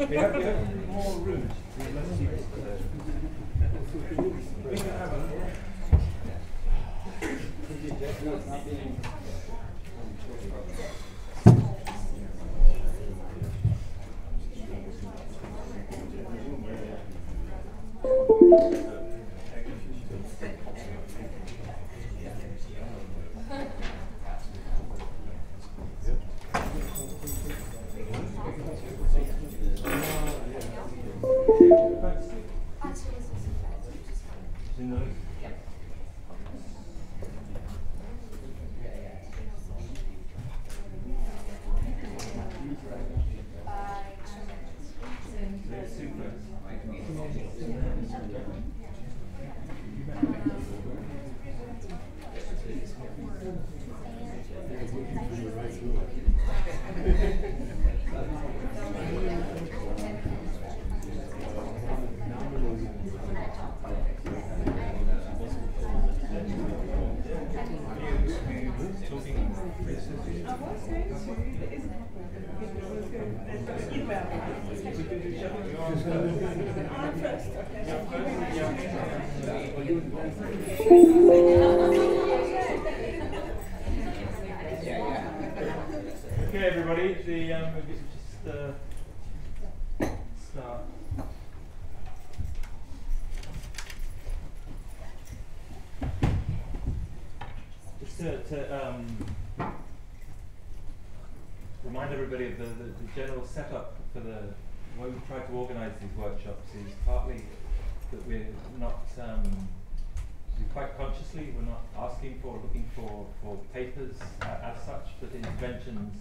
We have more rooms. Okay, everybody, start. Just to remind everybody of the general setup for the way we try to organise these workshops is partly that we're not, quite consciously, we're not looking for papers as such, but interventions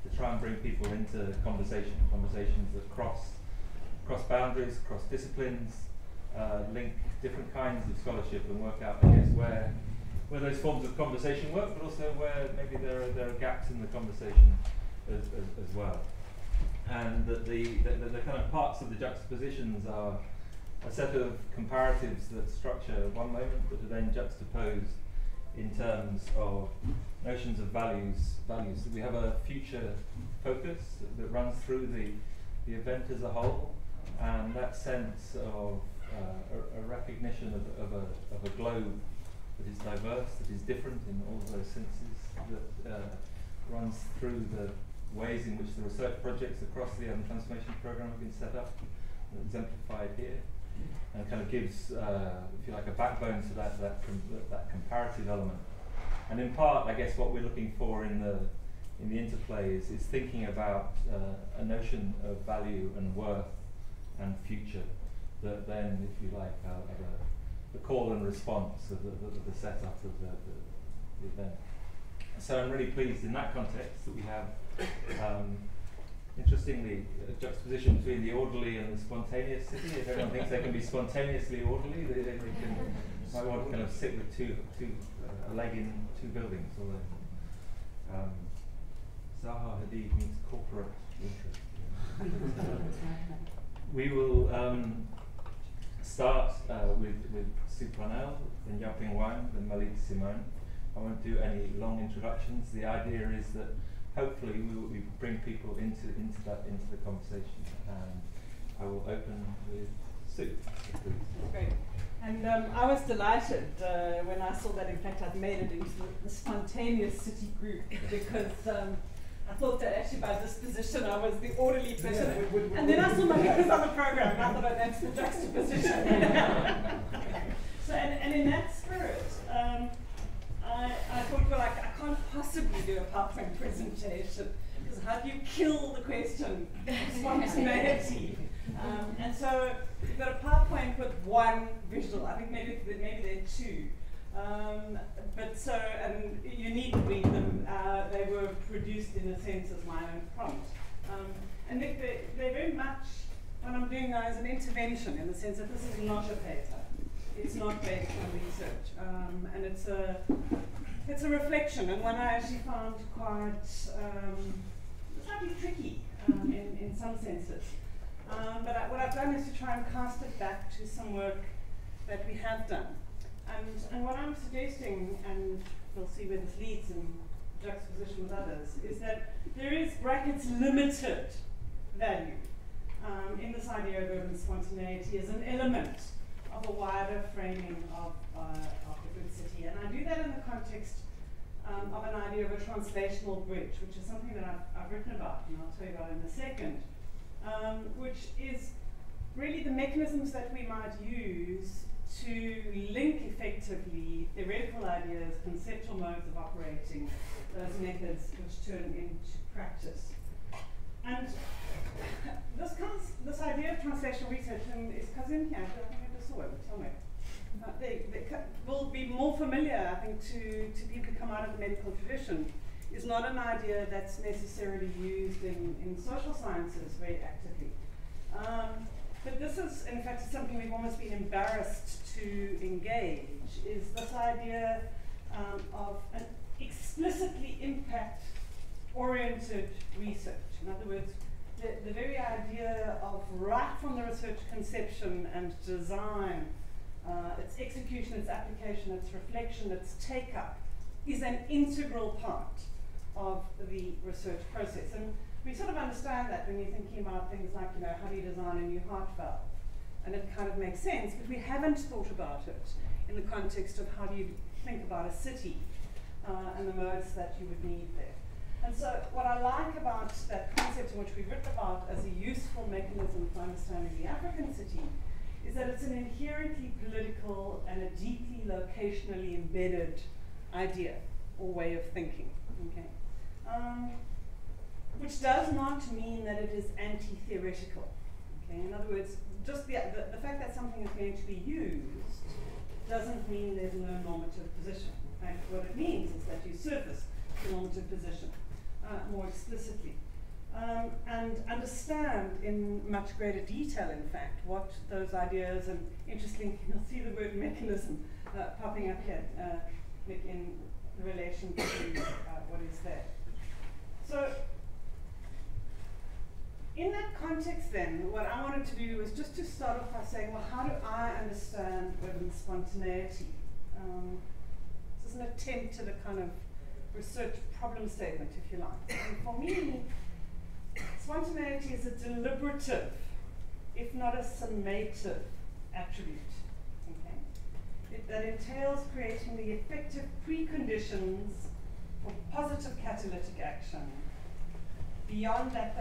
to try and bring people into conversations that cross boundaries, cross disciplines, link different kinds of scholarship and work out, I guess, where those forms of conversation work, but also where maybe there are gaps in the conversation as well. And that the kind of parts of the juxtapositions are a set of comparatives that structure one moment, but are then juxtaposed in terms of notions of values. We have a future focus that runs through the event as a whole, and that sense of a recognition of a globe that is diverse, that is different in all those senses, that runs through the ways in which the research projects across the transformation program have been set up, exemplified here, and kind of gives, if you like, a backbone to that comparative element. And in part, I guess what we're looking for in the interplay is thinking about a notion of value and worth and future that then, if you like, are the call and response of the setup of the event. So I'm really pleased in that context that we have, interestingly, a juxtaposition between the orderly and the spontaneous city. If everyone thinks they can be spontaneously orderly, they can might want to kind of sit with a leg in two buildings, although Zaha Hadid means corporate interest. We will start with Parnell, then Wang, then Malik, Simone. I won't do any long introductions. The idea is that hopefully we bring people into the conversation, and I will open with Sue. Great. And I was delighted when I saw that, in fact, I'd made it into the spontaneous city group, because I thought that actually by this position I was the orderly person. And then I saw my fingers on the program, and I thought, oh, that's the juxtaposition. So, and in that spirit, I thought, well, I can't possibly do a PowerPoint presentation, because how do you kill the question of spontaneity? And so we've got a PowerPoint with one visual. I think maybe there are two. But so, and you need to read them. They were produced in a sense as my own prompt. And they're very much, what I'm doing now is an intervention, in the sense that this is not a paper. It's not based on research. And it's a reflection, and one I actually found quite slightly tricky in some senses. But what I've done is to try and cast it back to some work that we have done. And what I'm suggesting, and we'll see where this leads in juxtaposition with others, is that there is brackets limited value in this idea of urban spontaneity as an element of a wider framing of the good city. And I do that in the context of an idea of a translational bridge, which is something that I've written about, and I'll tell you about in a second, which is really the mechanisms that we might use to link effectively theoretical ideas, conceptual modes of operating, those methods which turn into practice. And this idea of translational research, and is cousin here, I think I just saw him somewhere. They will be more familiar, I think, to people who come out of the medical tradition, is not an idea that's necessarily used in social sciences very actively. But this is, in fact, something we've almost been embarrassed to engage, is this idea of an explicitly impact-oriented research. In other words, the very idea of right from the research conception and design, its execution, its application, its reflection, its take-up, is an integral part of the research process. And we sort of understand that when you're thinking about things like, how do you design a new heart valve? And it kind of makes sense, but we haven't thought about it in the context of how do you think about a city and the modes that you would need there. And so what I like about that concept, in which we've written about as a useful mechanism for understanding the African city, is that it's an inherently political and a deeply locationally embedded idea or way of thinking. Okay? Which does not mean that it is anti-theoretical. Okay? In other words, just the fact that something is going to be used doesn't mean there's no normative position. In fact, what it means is that you surface the normative position more explicitly. And understand in much greater detail, in fact, what those ideas, and interestingly, you'll see the word mechanism popping up here in relation to what is there. So, in that context then, what I wanted to do was just to start off by saying, well, how do I understand urban spontaneity? This is an attempt at a kind of research problem statement, if you like. And for me, spontaneity is a deliberative, if not a summative, attribute. Okay? That entails creating the effective preconditions for positive catalytic action beyond that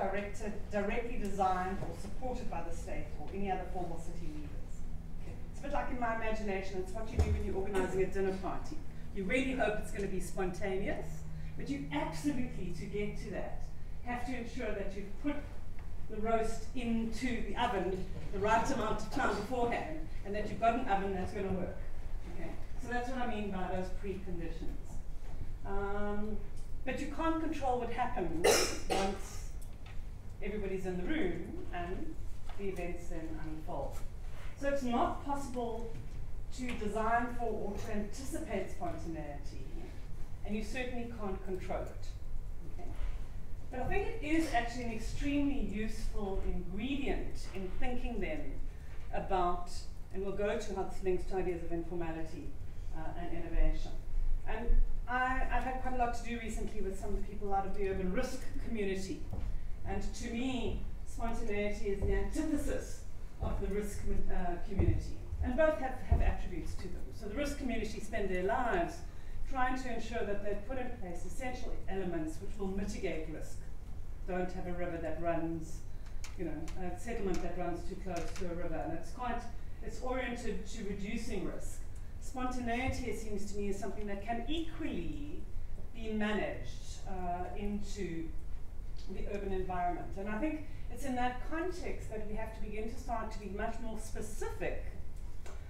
directly designed or supported by the state or any other formal city leaders. Okay. It's a bit like in my imagination, it's what you do when you're organizing a dinner party. You really hope it's going to be spontaneous, but you absolutely, to get to that, have to ensure that you've put the roast into the oven the right amount of time beforehand, and that you've got an oven that's going to work. Okay? So that's what I mean by those preconditions. But you can't control what happens once everybody's in the room and the events then unfold. So it's not possible to design for or to anticipate spontaneity, and you certainly can't control it. Okay? But I think it is actually an extremely useful ingredient in thinking then about, and we'll go to how this links to ideas of informality and innovation. And I've had quite a lot to do recently with some of the people out of the urban risk community. And to me, spontaneity is the antithesis of the risk community. And both have attributes to them. So the risk community spend their lives trying to ensure that they've put in place essential elements which will mitigate risk. Don't have a river that runs, a settlement that runs too close to a river. And it's oriented to reducing risk. Spontaneity, it seems to me, is something that can equally be managed into the urban environment. And I think it's in that context that we have to begin to start to be much more specific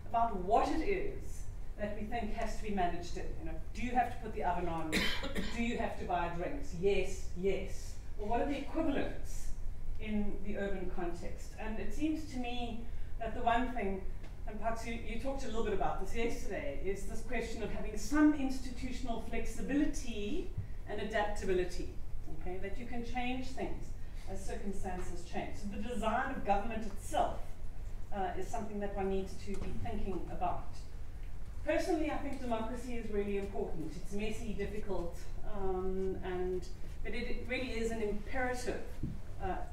about what it is that we think has to be managed in. Do you have to put the oven on? Do you have to buy drinks? Yes, yes. Or what are the equivalents in the urban context? And it seems to me that the one thing, and perhaps you talked a little bit about this yesterday, is this question of having some institutional flexibility and adaptability, okay? That you can change things as circumstances change. So the design of government itself is something that one needs to be thinking about. Personally, I think democracy is really important. It's messy, difficult, but it really is an imperative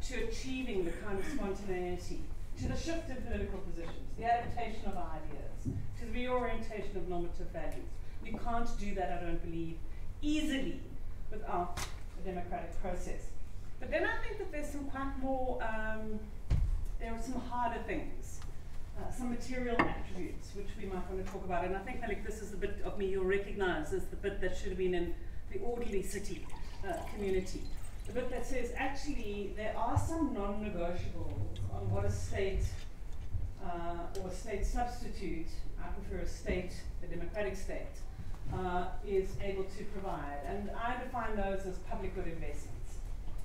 to achieving the kind of spontaneity, to the shift in political positions, the adaptation of ideas, to the reorientation of normative values. You can't do that, I don't believe, easily without a democratic process. But then I think that there's some quite more, there are some harder things, some material attributes which we might want to talk about. And I think, Malik, this is the bit of me you'll recognize as the bit that should have been in the orderly city community. The bit that says, actually, there are some non-negotiables on what a state or a state substitute, I prefer a state, a democratic state, is able to provide. And I define those as public good investments,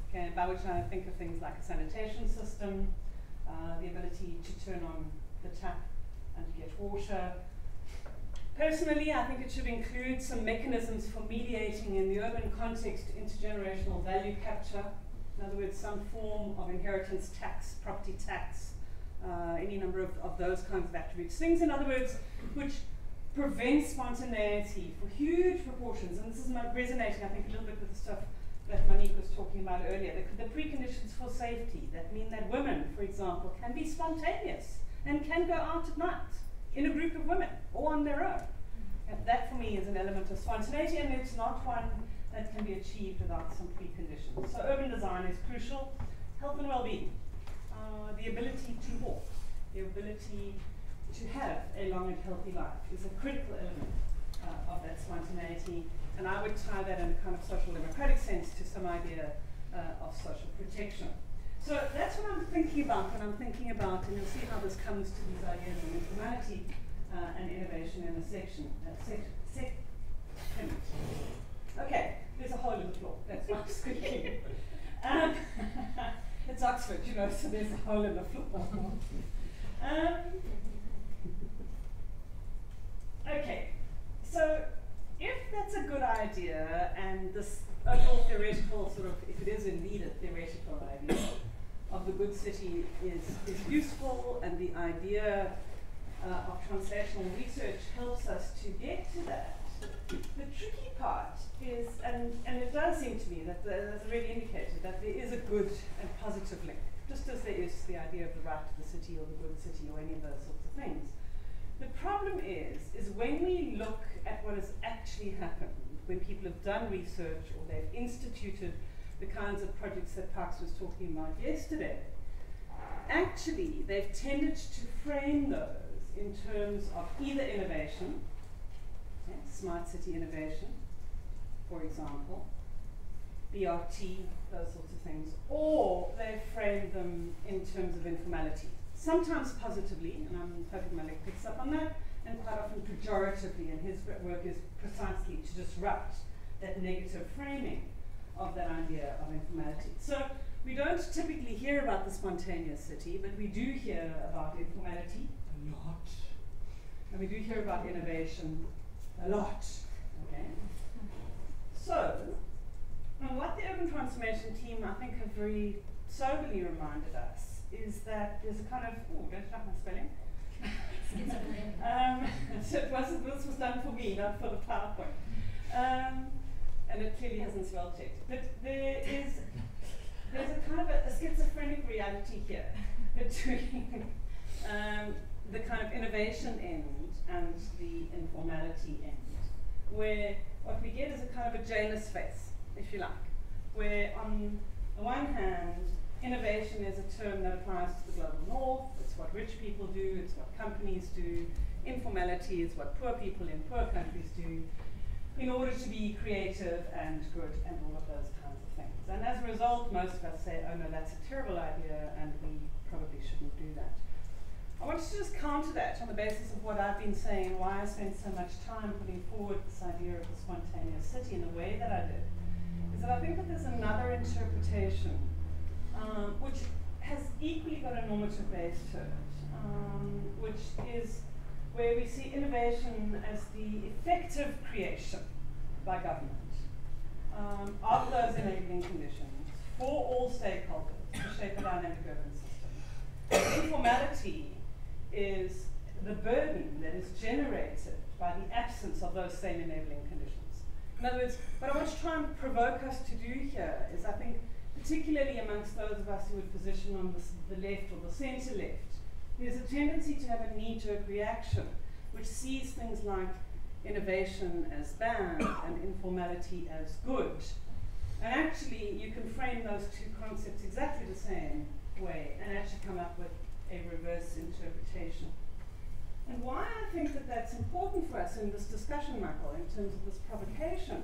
okay, by which I think of things like a sanitation system, the ability to turn on the tap and to get water. Personally, I think it should include some mechanisms for mediating in the urban context intergenerational value capture. In other words, some form of inheritance tax, property tax, any number of those kinds of attributes. Things, in other words, which prevent spontaneity for huge proportions. And this is resonating, I think, a little bit with the stuff that Monique was talking about earlier. The preconditions for safety that mean that women, for example, can be spontaneous and can go out at night in a group of women or on their own. And that for me is an element of spontaneity, and it's not one that can be achieved without some preconditions. So urban design is crucial. Health and well-being, the ability to walk, the ability to have a long and healthy life is a critical element of that spontaneity. And I would tie that in a kind of social democratic sense to some idea of social protection. So that's what I'm thinking about when I'm thinking about, and you'll see how this comes to these ideas of informality and innovation in a section. Okay, there's a hole in the floor. That's why I'm squeaking. It's Oxford, so there's a hole in the floor. Okay, so if that's a good idea, and this overall theoretical sort of, if it is indeed a theoretical idea of the good city is useful, and the idea of translational research helps us to get to that, the tricky part is, and it does seem to me that, as already indicated, that there is a good and positive link, just as there is the idea of the right to the city or the good city or any of those sorts of things. The problem is when we look at what has actually happened, when people have done research or they've instituted the kinds of projects that Parks was talking about yesterday, actually they've tended to frame those in terms of either innovation, okay, smart city innovation, for example, BRT, those sorts of things, or they've framed them in terms of informality. Sometimes positively, and I'm hoping Malik picks up on that, and quite often pejoratively, and his work is precisely to disrupt that negative framing of that idea of informality. So we don't typically hear about the spontaneous city, but we do hear about informality a lot. and we do hear about innovation a lot. Okay? So, and what the urban transformation team, I think, have very soberly reminded us is that there's a kind of, oh, don't stop my spelling. This was done for me, not for the PowerPoint. And it clearly hasn't spell checked. But there's a kind of a schizophrenic reality here between the kind of innovation end and the informality end, where what we get is a kind of a Janus face, if you like, where on the one hand, innovation is a term that applies to the global north. It's what rich people do, it's what companies do. Informality is what poor people in poor countries do in order to be creative and good and all of those kinds of things. And as a result, most of us say, oh no, that's a terrible idea and we probably shouldn't do that. I wanted to just counter that on the basis of what I've been saying, why I spent so much time putting forward this idea of the spontaneous city in the way that I did, is that I think that there's another interpretation which has equally got a normative base to it, which is where we see innovation as the effective creation by government of those enabling conditions for all stakeholders to shape a dynamic urban system. Informality is the burden that is generated by the absence of those same enabling conditions. In other words, what I want to try and provoke us to do here is, I think, particularly amongst those of us who would position on the left or the centre left, there's a tendency to have a knee-jerk reaction which sees things like innovation as bad and informality as good. And actually, you can frame those two concepts exactly the same way and actually come up with a reverse interpretation. And why I think that that's important for us in this discussion, Michael, in terms of this provocation,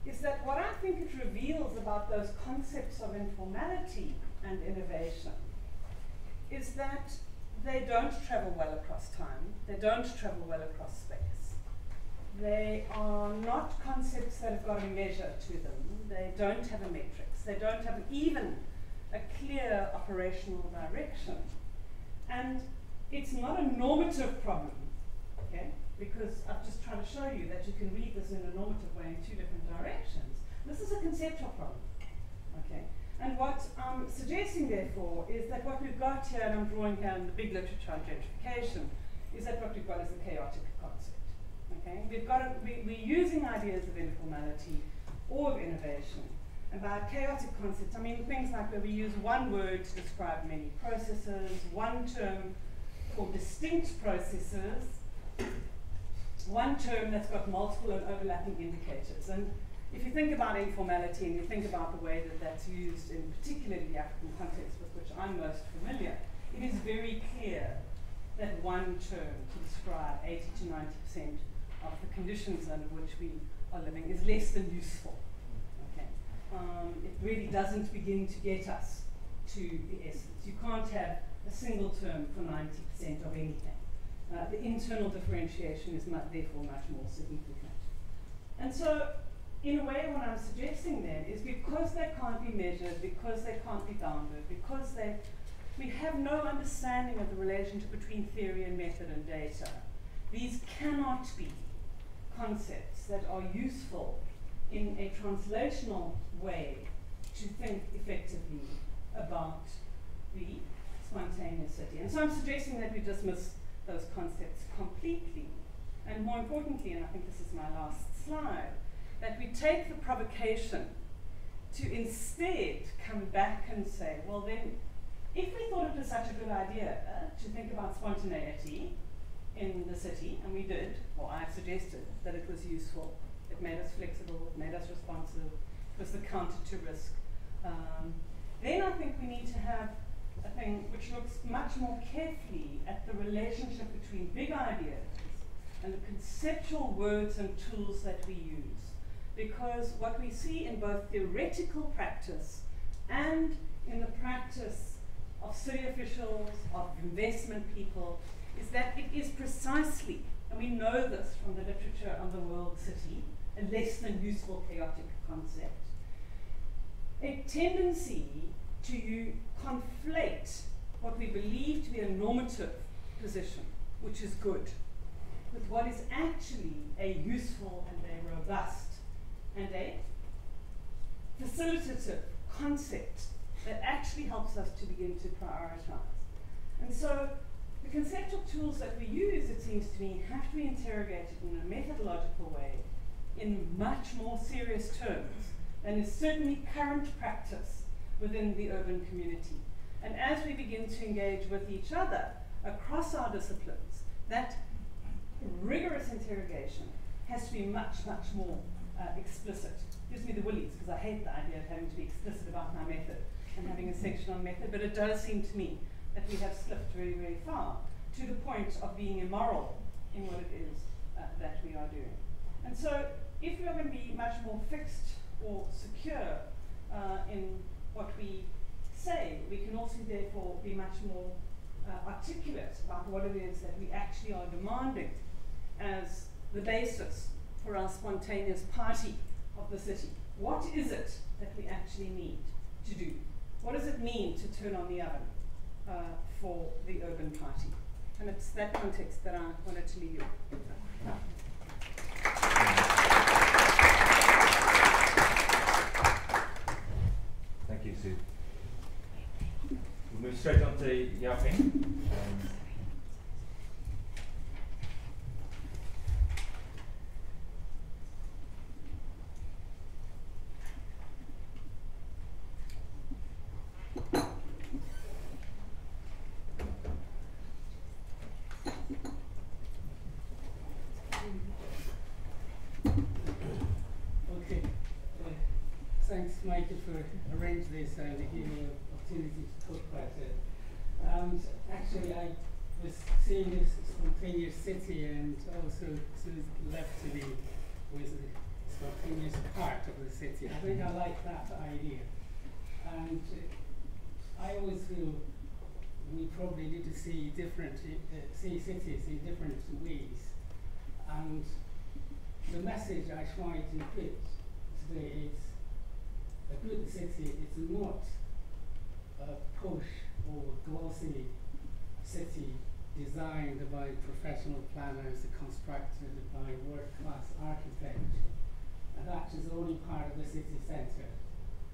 is that what I think it reveals about those concepts of informality and innovation is that they don't travel well across time, they don't travel well across space. They are not concepts that have got a measure to them, they don't have a matrix, they don't have even a clear operational direction. And it's not a normative problem, okay? Because I've just tried to show you that you can read this in a normative way in two different directions. This is a conceptual problem, okay? And what I'm suggesting, therefore, is that what we've got here, and I'm drawing here in the big literature on gentrification, is that what we've got is a chaotic concept, okay? We're using ideas of informality or of innovation. And by chaotic concepts, I mean things like where we use one word to describe many processes, one term for distinct processes, one term that's got multiple and overlapping indicators. And if you think about informality and you think about the way that that's used in particularly the African context with which I'm most familiar, it is very clear that one term to describe 80 to 90% of the conditions under which we are living is less than useful. Okay? It really doesn't begin to get us to the essence. You can't have a single term for 90% of anything. The internal differentiation is therefore much more significant. And so, in a way, what I'm suggesting then is because they can't be measured, because they can't be bounded, because we have no understanding of the relationship between theory and method and data, these cannot be concepts that are useful in a translational way to think effectively about the spontaneous city. And so I'm suggesting that we dismiss those concepts completely. And more importantly, and I think this is my last slide, that we take the provocation to instead come back and say, well then, if we thought it was such a good idea to think about spontaneity in the city, and we did, or I suggested that it was useful, it made us flexible, it made us responsive, it was the counter to risk, then I think we need to have a thing which looks much more carefully at the relationship between big ideas and the conceptual words and tools that we use. Because what we see in both theoretical practice and in the practice of city officials, of investment people, is that it is precisely, and we know this from the literature on the world city, a less than useful chaotic concept, a tendency to conflate what we believe to be a normative position, which is good, with what is actually a useful and a robust and a facilitative concept that actually helps us to begin to prioritize. And so the conceptual tools that we use, it seems to me, have to be interrogated in a methodological way in much more serious terms than is certainly current practice within the urban community. And as we begin to engage with each other across our disciplines, that rigorous interrogation has to be much, much more explicit. Gives me the willies, because I hate the idea of having to be explicit about my method and having a section on method, but it does seem to me that we have slipped very, very far to the point of being immoral in what it is that we are doing. And so if we are going to be much more fixed or secure in what we say, we can also therefore be much more articulate about what it is that we actually are demanding as the basis for our spontaneous party of the city. What is it that we actually need to do? What does it mean to turn on the oven for the urban party? And it's that context that I wanted to leave you with. Thank you, Sue. We'll move straight on to Yaping. Thanks, Michael, for arranging this and giving me an opportunity to talk about it. Actually, I was seeing this spontaneous city and also sort of left to me with the spontaneous part of the city. I think I like that idea. And I always feel we probably need to see see cities in different ways. And the message I try to put today is a good city is not a posh or glossy city designed by professional planners, constructed by world-class architects. And that is only part of the city centre.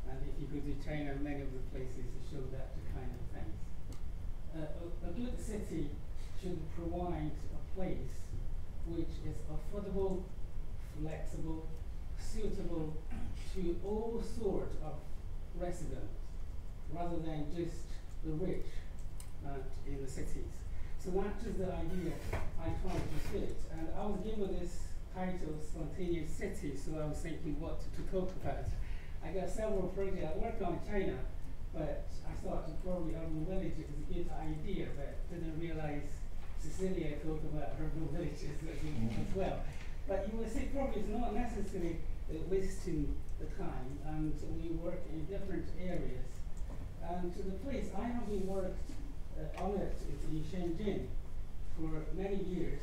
And if you go to China, many of the places show that kind of things. A good city should provide a place which is affordable, flexible, suitable to all sorts of residents, rather than just the rich in the cities. So that is the idea I tried to fit. And I was given this title, Spontaneous City, so I was thinking what to talk about. I got several projects. I worked on China, but I thought probably urban villages is a good idea, but didn't realize Cecilia talked about urban villages as well. But you will see probably it's not necessarily wasting the time, and we work in different areas. And to the place I have been worked on it is in Shenzhen for many years.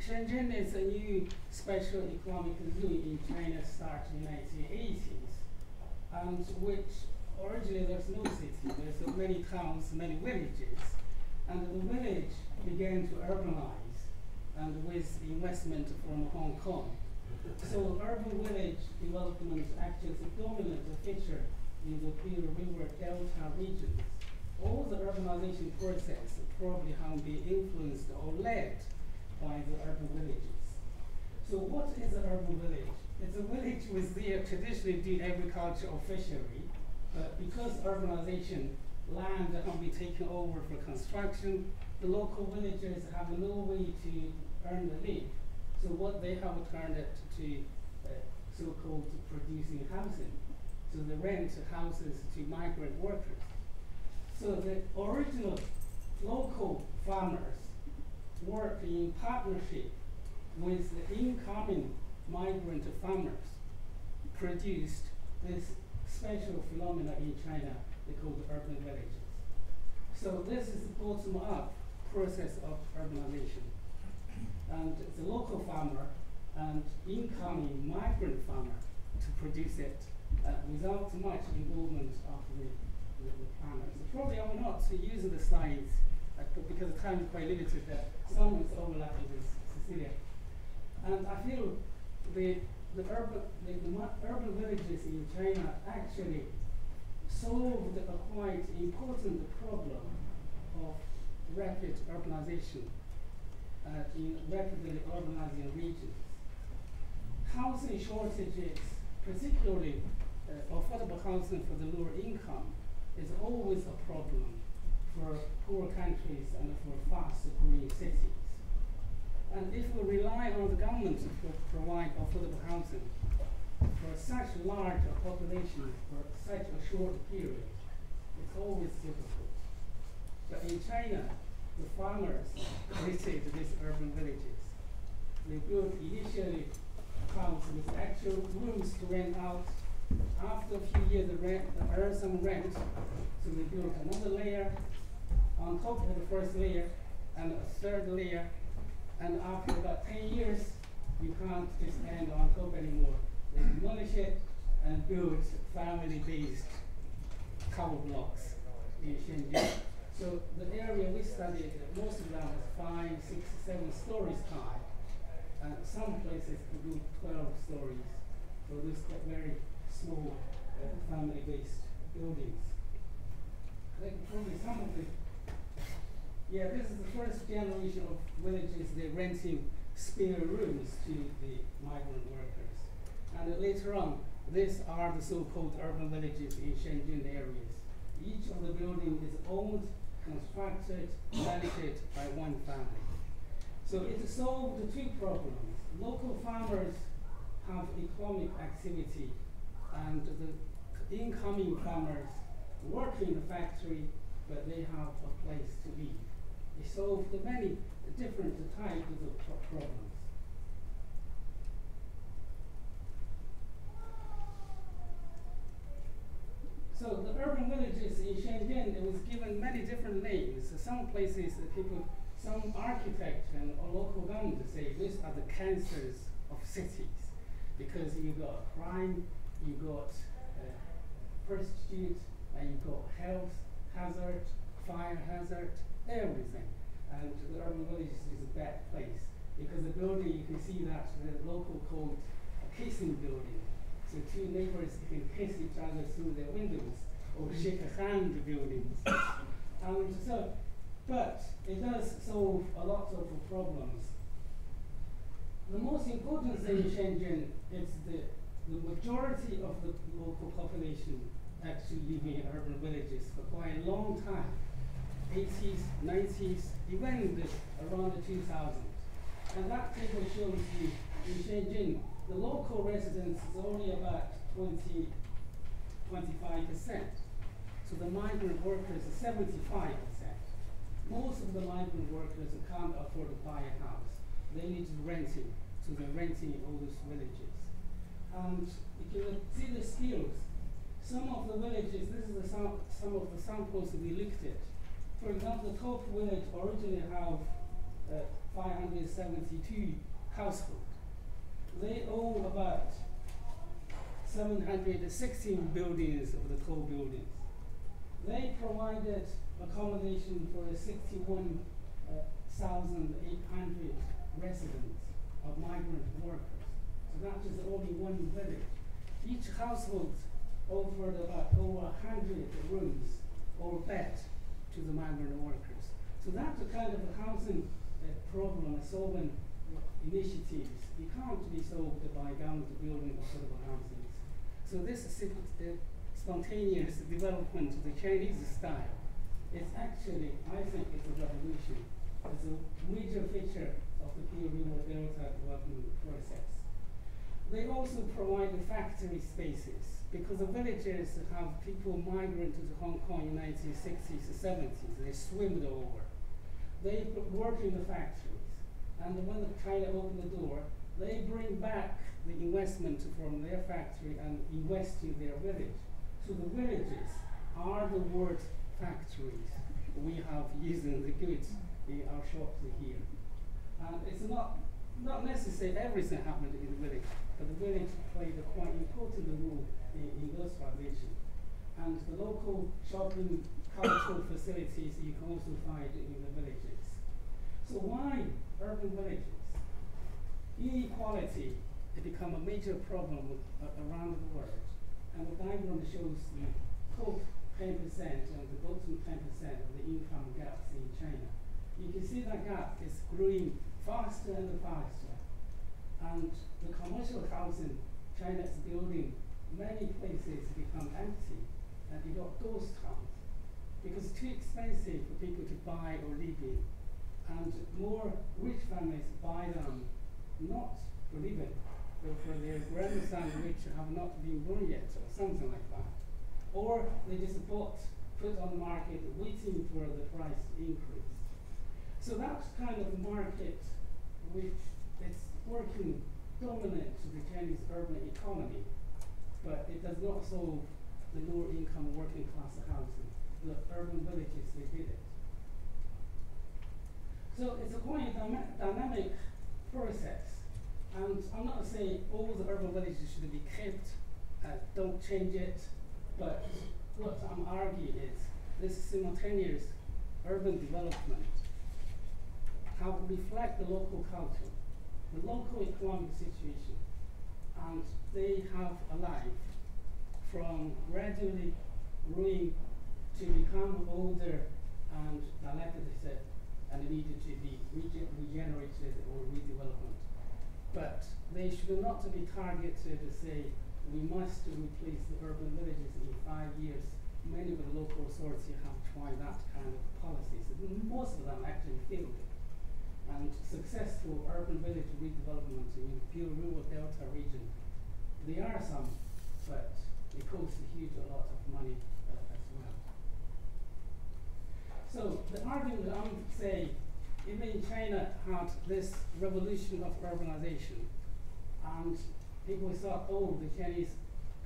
Shenzhen is a new special economic zone in China starting in the 1980s, and which originally there's no city. There's many towns, many villages, and the village began to urbanize, and with investment from Hong Kong. So urban village development actually is a dominant feature in the Pearl River Delta regions. All the urbanization process probably have been influenced or led by the urban villages. So what is an urban village? It's a village with there traditionally do agriculture or fishery, but because urbanization, land have been taken over for construction, the local villagers have no way to earn the living. So what they have turned it to so-called producing housing. So they rent houses to migrant workers. So the original local farmers work in partnership with the incoming migrant farmers, produced this special phenomena in China they call the urban villages. So this is the bottom-up process of urbanization. And the local farmer and incoming migrant farmer to produce it without much involvement of the planners. So probably I will not use the slides because the time is quite limited. Some is overlapping with Cecilia. And I feel the urban villages in China actually solved a quite important problem of rapid urbanization in rapidly urbanizing regions. Housing shortages, particularly affordable housing for the lower income, is always a problem for poor countries and for fast-growing cities. And if we rely on the government to provide affordable housing for such large a population for such a short period, it's always difficult. But in China, the farmers created these urban villages. They built initially a house with actual rooms to rent out. After a few years, they earned some rent, so they built another layer on top of the first layer and a third layer. And after about 10 years, you can't just stand on top anymore. They demolish it and build family-based cover blocks in Shenzhen. So the area we studied, most of them was 5, 6, 7 stories high. And some places could do 12 stories. So these very small family-based buildings. I think probably some of the this is the first generation of villages. They're renting spare rooms to the migrant workers. And later on, these are the so-called urban villages in Shenzhen areas. Each of the buildings is owned, constructed, managed by one family. So it solved the two problems. Local farmers have economic activity, and the incoming farmers work in the factory, but they have a place to live. It solved many different types of problems. So the urban villages in Shenzhen, it was given many different names. Some places, some architects and local government say these are the cancers of cities, because you got crime, you got prostitutes, and you got health hazard, fire hazard, everything. And the urban villages is a bad place, because the building, you can see that the local called a kissing building. So two neighbors can kiss each other through their windows, or shake a hand buildings. But it does solve a lot of problems. The most important thing in Shenzhen is the majority of the local population actually live in urban villages for quite a long time. 80s, 90s, even around the 2000s. And that table shows you in Shenzhen, the local residents is only about 25%. So the migrant workers are 75%. Most of the migrant workers can't afford to buy a house. They need to rent it. So they're renting all those villages. And you can see the skills. Some of the villages, this is some of the samples we looked at. For example, the top village originally have 572 households. They own about 716 buildings of the tall buildings. They provided accommodation for 61,800 residents of migrant workers. So that is only one village. Each household offered about over 100 rooms or beds to the migrant workers. So that's the kind of housing problem solving initiatives. It can't be solved by government building affordable housing. So this spontaneous development of the Chinese style is actually, I think, it's a revolution. It's a major feature of the Pearl River Delta development process. They also provide factory spaces, because the villages have people migrant to Hong Kong in the 1960s and 70s. They swimmed over. They work in the factories. And when China opened the door, they bring back the investment from their factory and invest in their village. So the villages are the word factories we have using the goods in our shops here. And it's not necessarily everything happened in the village, but the village played a quite important role in industrialization. And the local shopping cultural facilities you can also find in the villages. So why urban villages? inequality has become a major problem around the world. And the diagram shows the top 10% and the bottom 10% of the income gaps in China. You can see that gap is growing faster and faster. And the commercial housing China is building, many places become empty, and you got ghost towns because it's too expensive for people to buy or live in. And more rich families buy them not for living, but for their grandson which have not been born yet, or something like that. Or they just put on the market waiting for the price increase. So that kind of market which is working dominant to the Chinese urban economy, but it does not solve the lower income working class housing. The urban villages, they did it. So it's a quite dynamic process. And I'm not saying all the urban villages should be kept, don't change it, but what I'm arguing is this simultaneous urban development have reflect the local culture, the local economic situation, and they have alive from gradually growing to become older and dilapidated and needed to be regenerated or redevelopment. But they should not be targeted to say we must replace the urban villages in 5 years. Many of the local authorities have tried that kind of policies. Most of them actually failed it. And successful urban village redevelopment in pure rural delta region, there are some, but it costs a huge lot of money as well. So the argument I'm saying, even China had this revolution of urbanization, and people thought, oh, the Chinese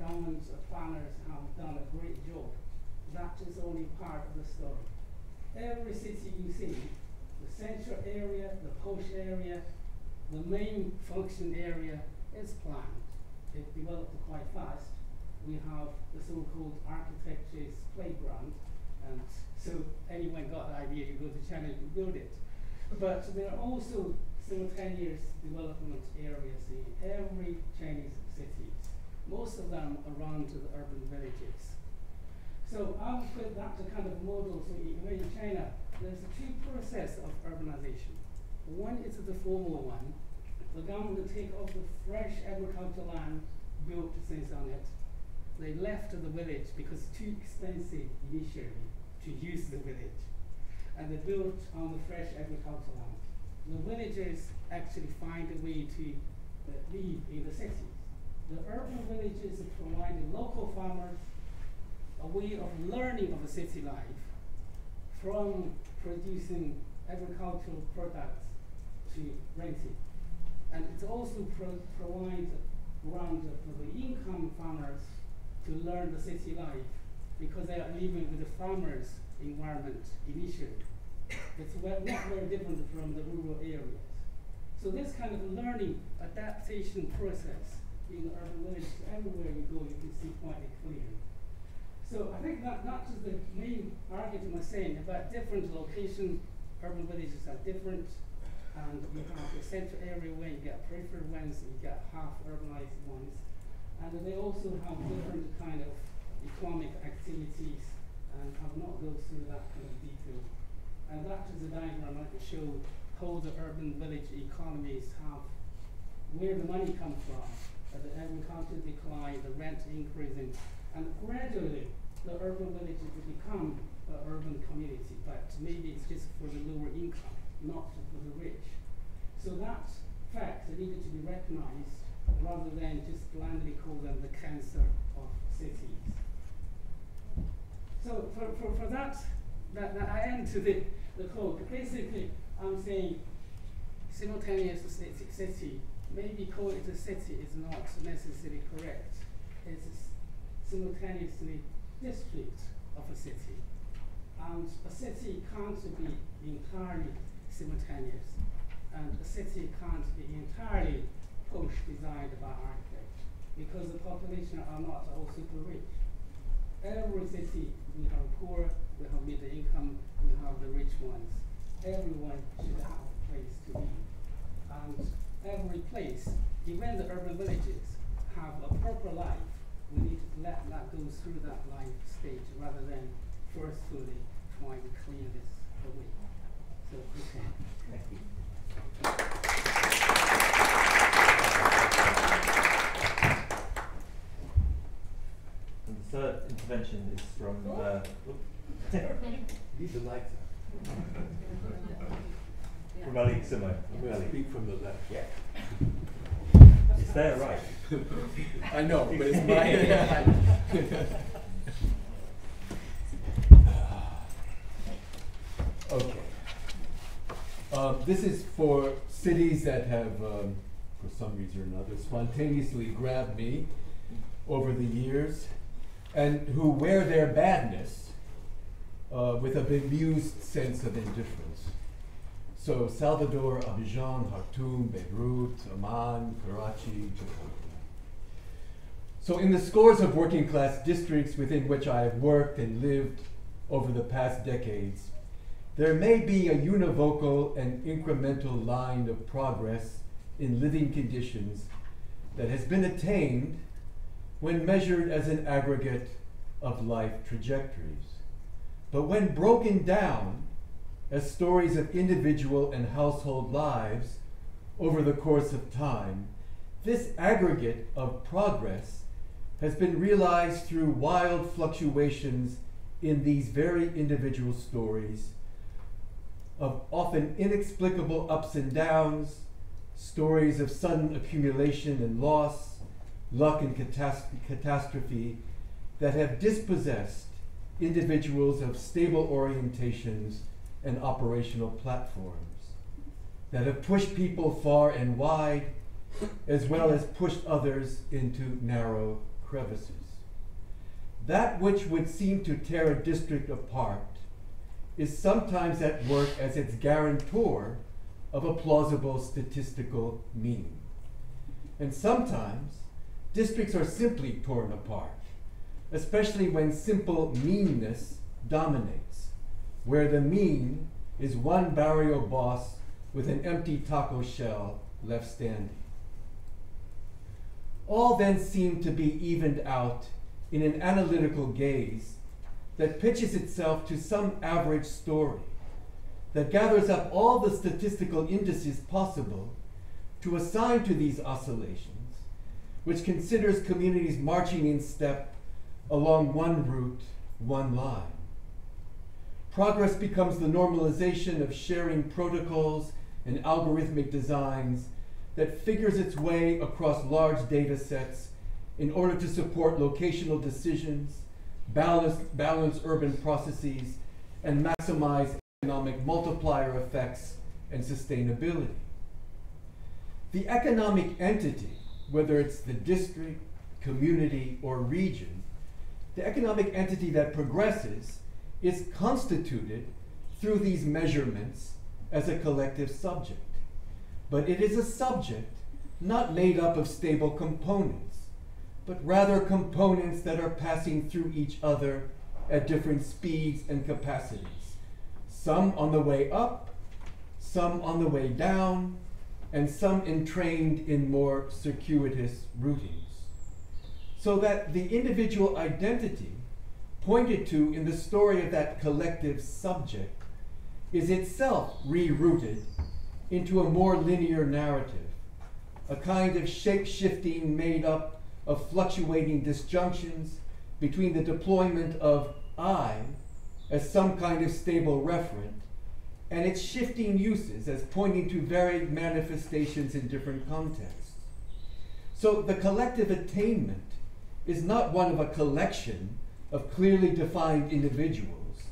government planners have done a great job. That is only part of the story. Every city you see, the central area, the posh area, the main function area is planned. It developed quite fast. We have the so-called architecture's playground, and so anyone got the idea, you go to China and build it. But there are also simultaneous development areas in every Chinese city, most of them around the urban villages. So I'll put that to kind of model. So in China, there's two processes of urbanization. One is the formal one. The government will take off the fresh agricultural land, build things on it. They left the village because it's too expensive initially to use the village. And they built on the fresh agricultural land. The villagers actually find a way to live in the cities. The urban villages provide local farmers a way of learning of the city life from producing agricultural products to renting. And it also provides ground for the income farmers to learn the city life because they are living with the farmers' environment initially. It's not very different from the rural areas. So this kind of learning adaptation process in the urban villages, everywhere you go, you can see quite clearly. So I think that is the main argument I'm saying about different locations. Urban villages are different, and you have the central area where you get peripheral ones, you get half urbanized ones, and they also have different kind of economic activities, and I will not go through that kind of detail. And that is a diagram I can show how the urban village economies have, where the money comes from, the agriculture decline, the rent increasing, and gradually the urban villages will become an urban community, but maybe it's just for the lower income, not for the rich. So that fact needed to be recognized rather than just blindly call them the cancer of cities. So for that I end to the quote. Basically, I'm saying simultaneous city, maybe call it a city is not necessarily correct. It's simultaneously district of a city. And a city can't be entirely simultaneous. And a city can't be entirely posh designed by architects because the population are not all super rich. Every city, we have poor, we have middle income, we have the rich ones. Everyone should have a place to live. And every place, even the urban villages, have a proper life, we need to let that go through that life stage rather than forcefully trying to clear this away. So, okay. Thank you. And the third intervention is from Leave the lights from Maliq Simone. out. Speak from the left. Yeah. Is there right? I know, but it's my. Okay. This is for cities that have, for some reason or another, spontaneously grabbed me over the years, and who wear their badness with a bemused sense of indifference. So Salvador, Abidjan, Khartoum, Beirut, Amman, Karachi, Jakarta. So in the scores of working class districts within which I have worked and lived over the past decades, there may be a univocal and incremental line of progress in living conditions that has been attained when measured as an aggregate of life trajectories. But when broken down as stories of individual and household lives over the course of time, this aggregate of progress has been realized through wild fluctuations in these very individual stories of often inexplicable ups and downs, stories of sudden accumulation and loss, luck and catastrophe that have dispossessed individuals of stable orientations and operational platforms, that have pushed people far and wide, as well as pushed others into narrow crevices. That which would seem to tear a district apart is sometimes at work as its guarantor of a plausible statistical mean. And sometimes districts are simply torn apart, especially when simple meanness dominates, where the mean is one barrio boss with an empty taco shell left standing. All then seem to be evened out in an analytical gaze that pitches itself to some average story, that gathers up all the statistical indices possible to assign to these oscillations, which considers communities marching in step along one route, one line. Progress becomes the normalization of sharing protocols and algorithmic designs that figures its way across large data sets in order to support locational decisions, balance urban processes, and maximize economic multiplier effects and sustainability. The economic entity, whether it's the district, community, or region, the economic entity that progresses is constituted through these measurements as a collective subject. But it is a subject not made up of stable components, but rather components that are passing through each other at different speeds and capacities. Some on the way up, some on the way down, and some entrained in more circuitous routings. So that the individual identity pointed to in the story of that collective subject is itself rerouted into a more linear narrative, a kind of shape-shifting made up of fluctuating disjunctions between the deployment of I as some kind of stable referent and its shifting uses as pointing to varied manifestations in different contexts. So the collective attainment is not one of a collection of clearly defined individuals,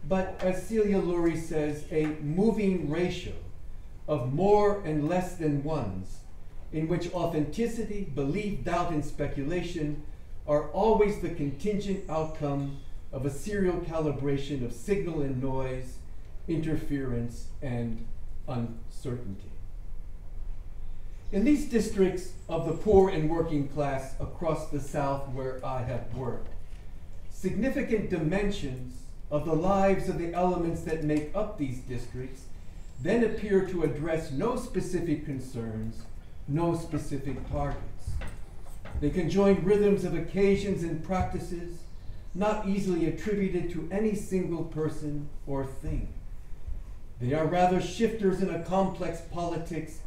but as Celia Lurie says, a moving ratio of more and less than ones in which authenticity, belief, doubt, and speculation are always the contingent outcome of a serial calibration of signal and noise, interference, and uncertainty. In these districts of the poor and working class across the South where I have worked, significant dimensions of the lives of the elements that make up these districts then appear to address no specific concerns, no specific targets. They conjoin rhythms of occasions and practices not easily attributed to any single person or thing. They are rather shifters in a complex politics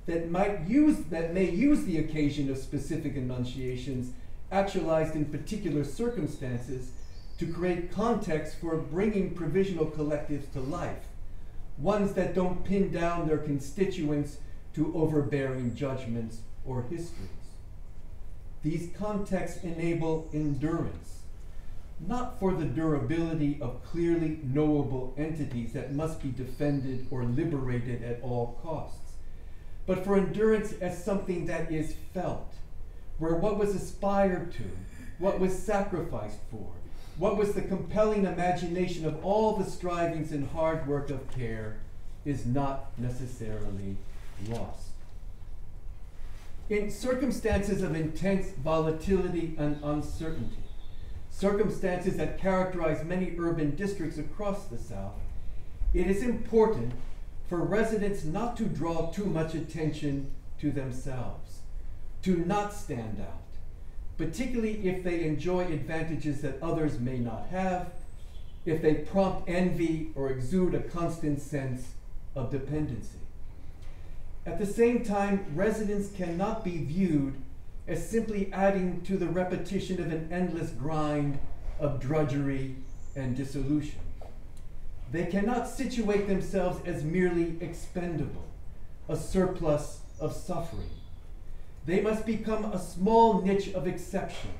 that may use the occasion of specific enunciations actualized in particular circumstances to create context for bringing provisional collectives to life, ones that don't pin down their constituents to overbearing judgments or histories. These contexts enable endurance, not for the durability of clearly knowable entities that must be defended or liberated at all costs, but for endurance as something that is felt, where what was aspired to, what was sacrificed for, what was the compelling imagination of all the strivings and hard work of care is not necessarily lost. In circumstances of intense volatility and uncertainty, circumstances that characterize many urban districts across the South, it is important for residents not to draw too much attention to themselves, to not stand out, particularly if they enjoy advantages that others may not have, if they prompt envy or exude a constant sense of dependency. At the same time, residents cannot be viewed as simply adding to the repetition of an endless grind of drudgery and dissolution. They cannot situate themselves as merely expendable, a surplus of suffering. They must become a small niche of exception,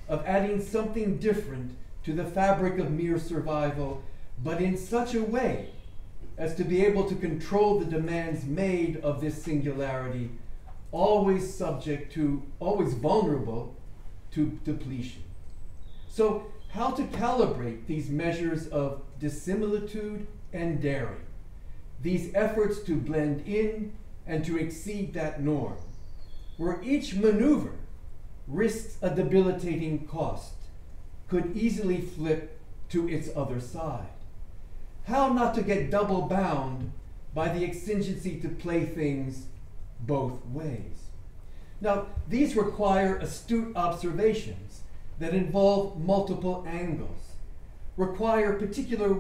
of adding something different to the fabric of mere survival, but in such a way as to be able to control the demands made of this singularity, always vulnerable to depletion. So, how to calibrate these measures of dissimilitude and daring, these efforts to blend in and to exceed that norm, where each maneuver risks a debilitating cost, could easily flip to its other side. How not to get double bound by the exigency to play things both ways. Now, these require astute observations that involve multiple angles, require particular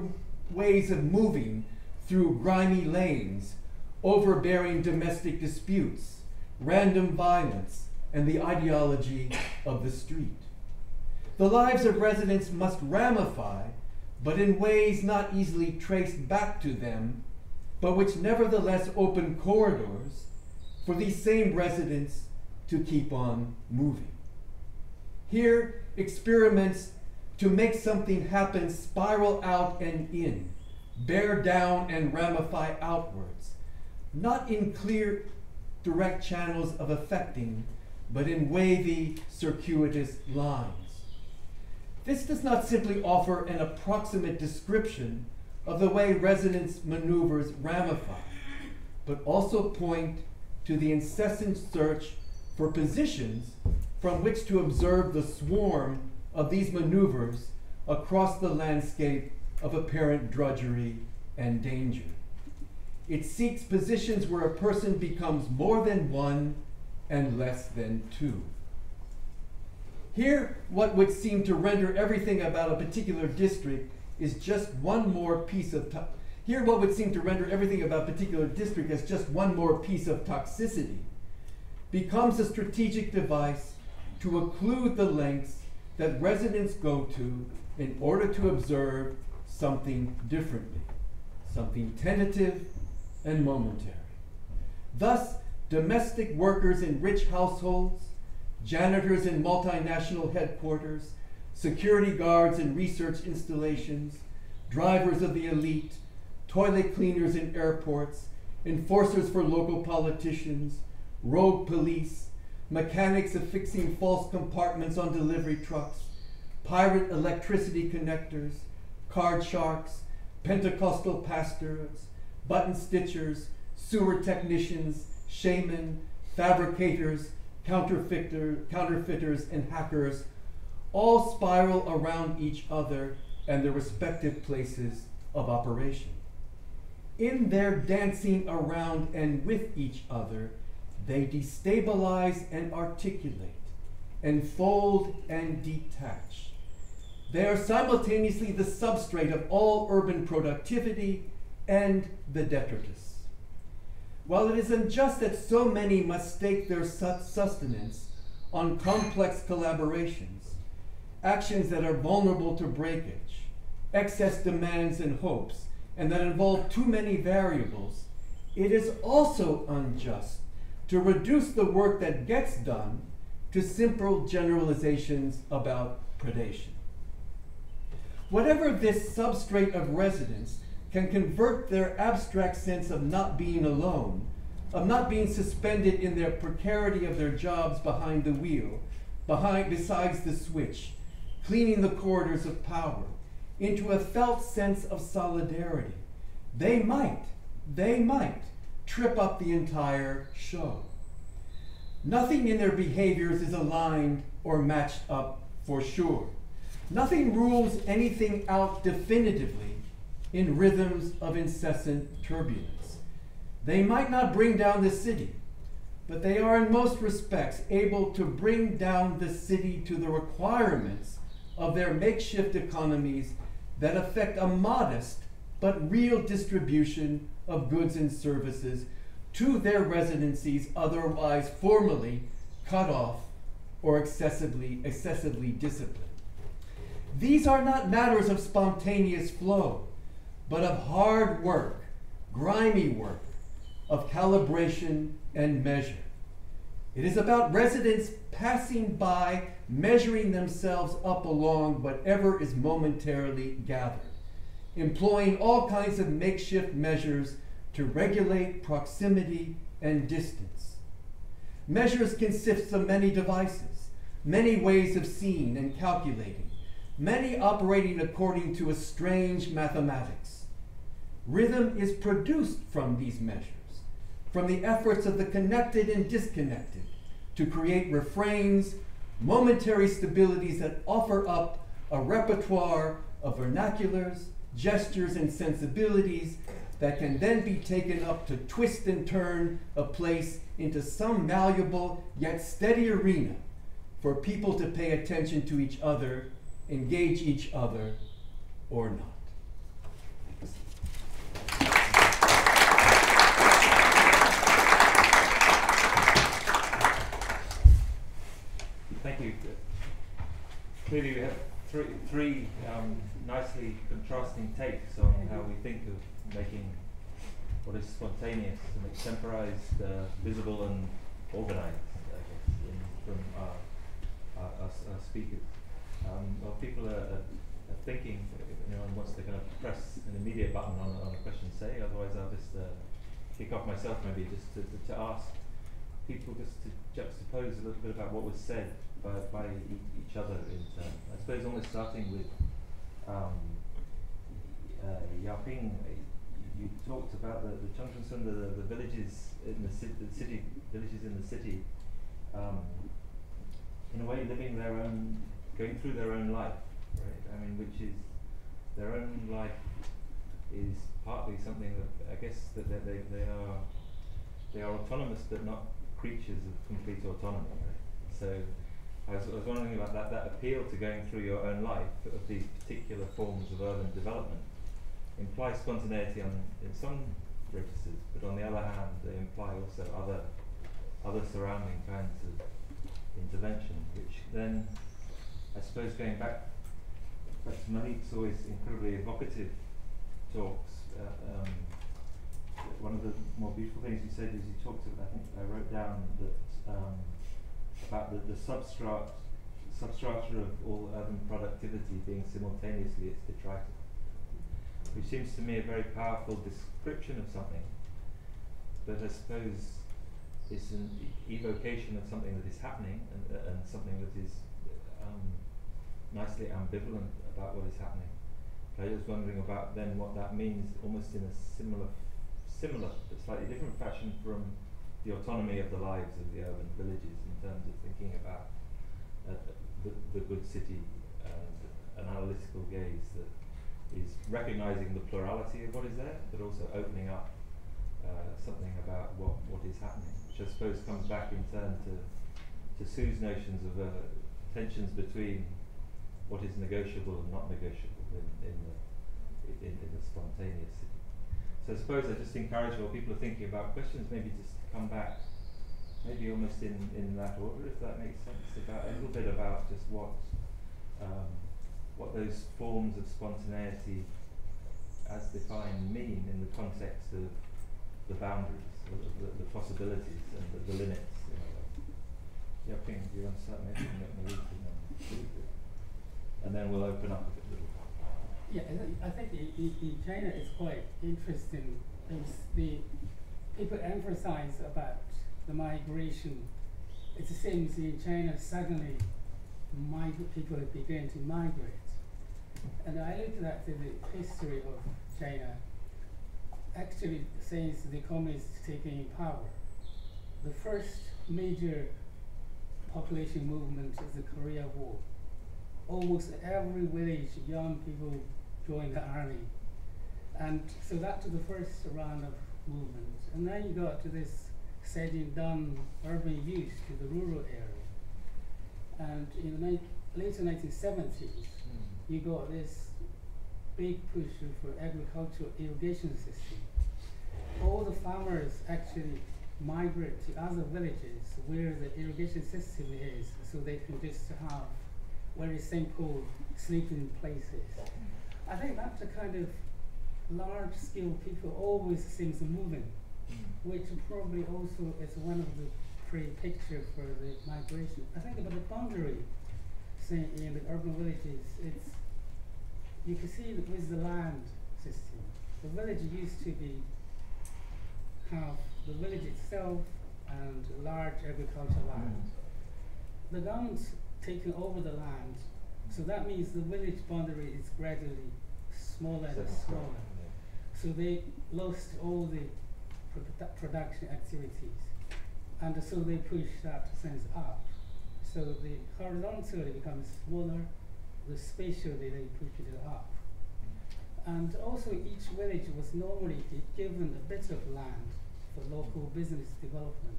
ways of moving through grimy lanes, overbearing domestic disputes, random violence, and the ideology of the street. The lives of residents must ramify, but in ways not easily traced back to them, but which nevertheless open corridors for these same residents to keep on moving. Here, experiments to make something happen spiral out and in, bear down and ramify outwards, not in clear, direct channels of affecting, but in wavy, circuitous lines. This does not simply offer an approximate description of the way residents' maneuvers ramify, but also point to the incessant search for positions from which to observe the swarm of these maneuvers across the landscape of apparent drudgery and danger. It seeks positions where a person becomes more than one and less than two. Here, what would seem to render everything about a particular district is just one more piece of toxicity becomes a strategic device to occlude the lengths that residents go to in order to observe something differently, something tentative and momentary. Thus, domestic workers in rich households, janitors in multinational headquarters, security guards in research installations, drivers of the elite, toilet cleaners in airports, enforcers for local politicians, rogue police, mechanics affixing false compartments on delivery trucks, pirate electricity connectors, card sharks, Pentecostal pastors, button stitchers, sewer technicians, shaman, fabricators, counterfeiters, and hackers all spiral around each other and their respective places of operation. in their dancing around and with each other, they destabilize and articulate, enfold and detach. They are simultaneously the substrate of all urban productivity and the detritus. While it is unjust that so many must stake their sustenance on complex collaborations, actions that are vulnerable to breakage, excess demands and hopes, and that involve too many variables, it is also unjust to reduce the work that gets done to simple generalizations about predation. Whatever this substrate of residence can convert their abstract sense of not being alone, of not being suspended in their precarity of their jobs behind the wheel, besides the switch, cleaning the corridors of power, into a felt sense of solidarity, they might trip up the entire show. Nothing in their behaviors is aligned or matched up for sure. Nothing rules anything out definitively in rhythms of incessant turbulence. They might not bring down the city, but they are in most respects able to bring down the city to the requirements of their makeshift economies that affect a modest but real distribution of goods and services to their residencies otherwise formally cut off or excessively disciplined. These are not matters of spontaneous flow, but of hard work, grimy work, of calibration and measure. It is about residents passing by, measuring themselves up along whatever is momentarily gathered, employing all kinds of makeshift measures to regulate proximity and distance. Measures consist of many devices, many ways of seeing and calculating, many operating according to a strange mathematics. Rhythm is produced from these measures, from the efforts of the connected and disconnected to create refrains, momentary stabilities that offer up a repertoire of vernaculars, gestures, and sensibilities that can then be taken up to twist and turn a place into some malleable yet steady arena for people to pay attention to each other, engage each other, or not. Thank you. Clearly we have three nicely contrasting takes on how we think of making what is spontaneous and extemporized visible and organized, I guess, from our speakers. Well, people are thinking, anyone wants to kind of press an immediate button on a question, say, otherwise I'll just kick off myself maybe just to ask people just to juxtapose a little bit about what was said by each other in turn. I suppose almost starting with Yaping, you talked about the Chongchun, the villages in the city, villages in the city, in a way living their own, going through their own life, right? I mean, which is, their own life is partly something that I guess that they are autonomous but not creatures of complete autonomy, right? So I was wondering about that appeal to going through your own life of these particular forms of urban development implies spontaneity in some registers, but on the other hand they imply also other surrounding kinds of intervention, which then I suppose going back to Maliq's always incredibly evocative talks, one of the more beautiful things you said is you talked about, I think I wrote down that about the substrata of all urban productivity being simultaneously its detritus, which seems to me a very powerful description of something, but I suppose it's an evocation of something that is happening and something that is nicely ambivalent about what is happening. I was wondering about then what that means almost in a similar but slightly different fashion from the autonomy of the lives of the urban villages in terms of thinking about the good city and an analytical gaze that is recognizing the plurality of what is there, but also opening up something about what is happening, which I suppose comes back in turn to Sue's notions of tensions between what is negotiable and not negotiable in the spontaneous city. So I suppose I just encourage while people are thinking about questions, maybe just to come back, maybe almost in that order, if that makes sense, about a little bit about just what those forms of spontaneity as defined mean in the context of the boundaries, the possibilities and the limits. Yeah, Ping, do you want to start maybe and then we'll open up a bit little. Yeah, I think in China it's quite interesting. The people emphasize about the migration. It's the same as in China. Suddenly, people have begun to migrate. And I looked at the history of China. Actually, since the communists taking power, the first major population movement is the Korea War. Almost every village, young people joined the army. And so that was the first round of movement. And then you got to this setting down urban youth to the rural area. And in the later 1970s, you got this big push for agricultural irrigation system. All the farmers actually migrate to other villages where the irrigation system is, so they can just have very simple sleeping places. I think that's a kind of large-scale people always seems moving, which probably also is one of the pre-picture for the migration. I think about the boundary, say in the urban villages, you can see that with the land system, the village used to have the village itself and large agricultural land. The government's taken over the land, so that means the village boundary is gradually smaller and smaller. So they lost all the production activities, and so they push that sense up. So the horizontally becomes smaller, the spatially they push it up. And also each village was normally given a bit of land for local business development.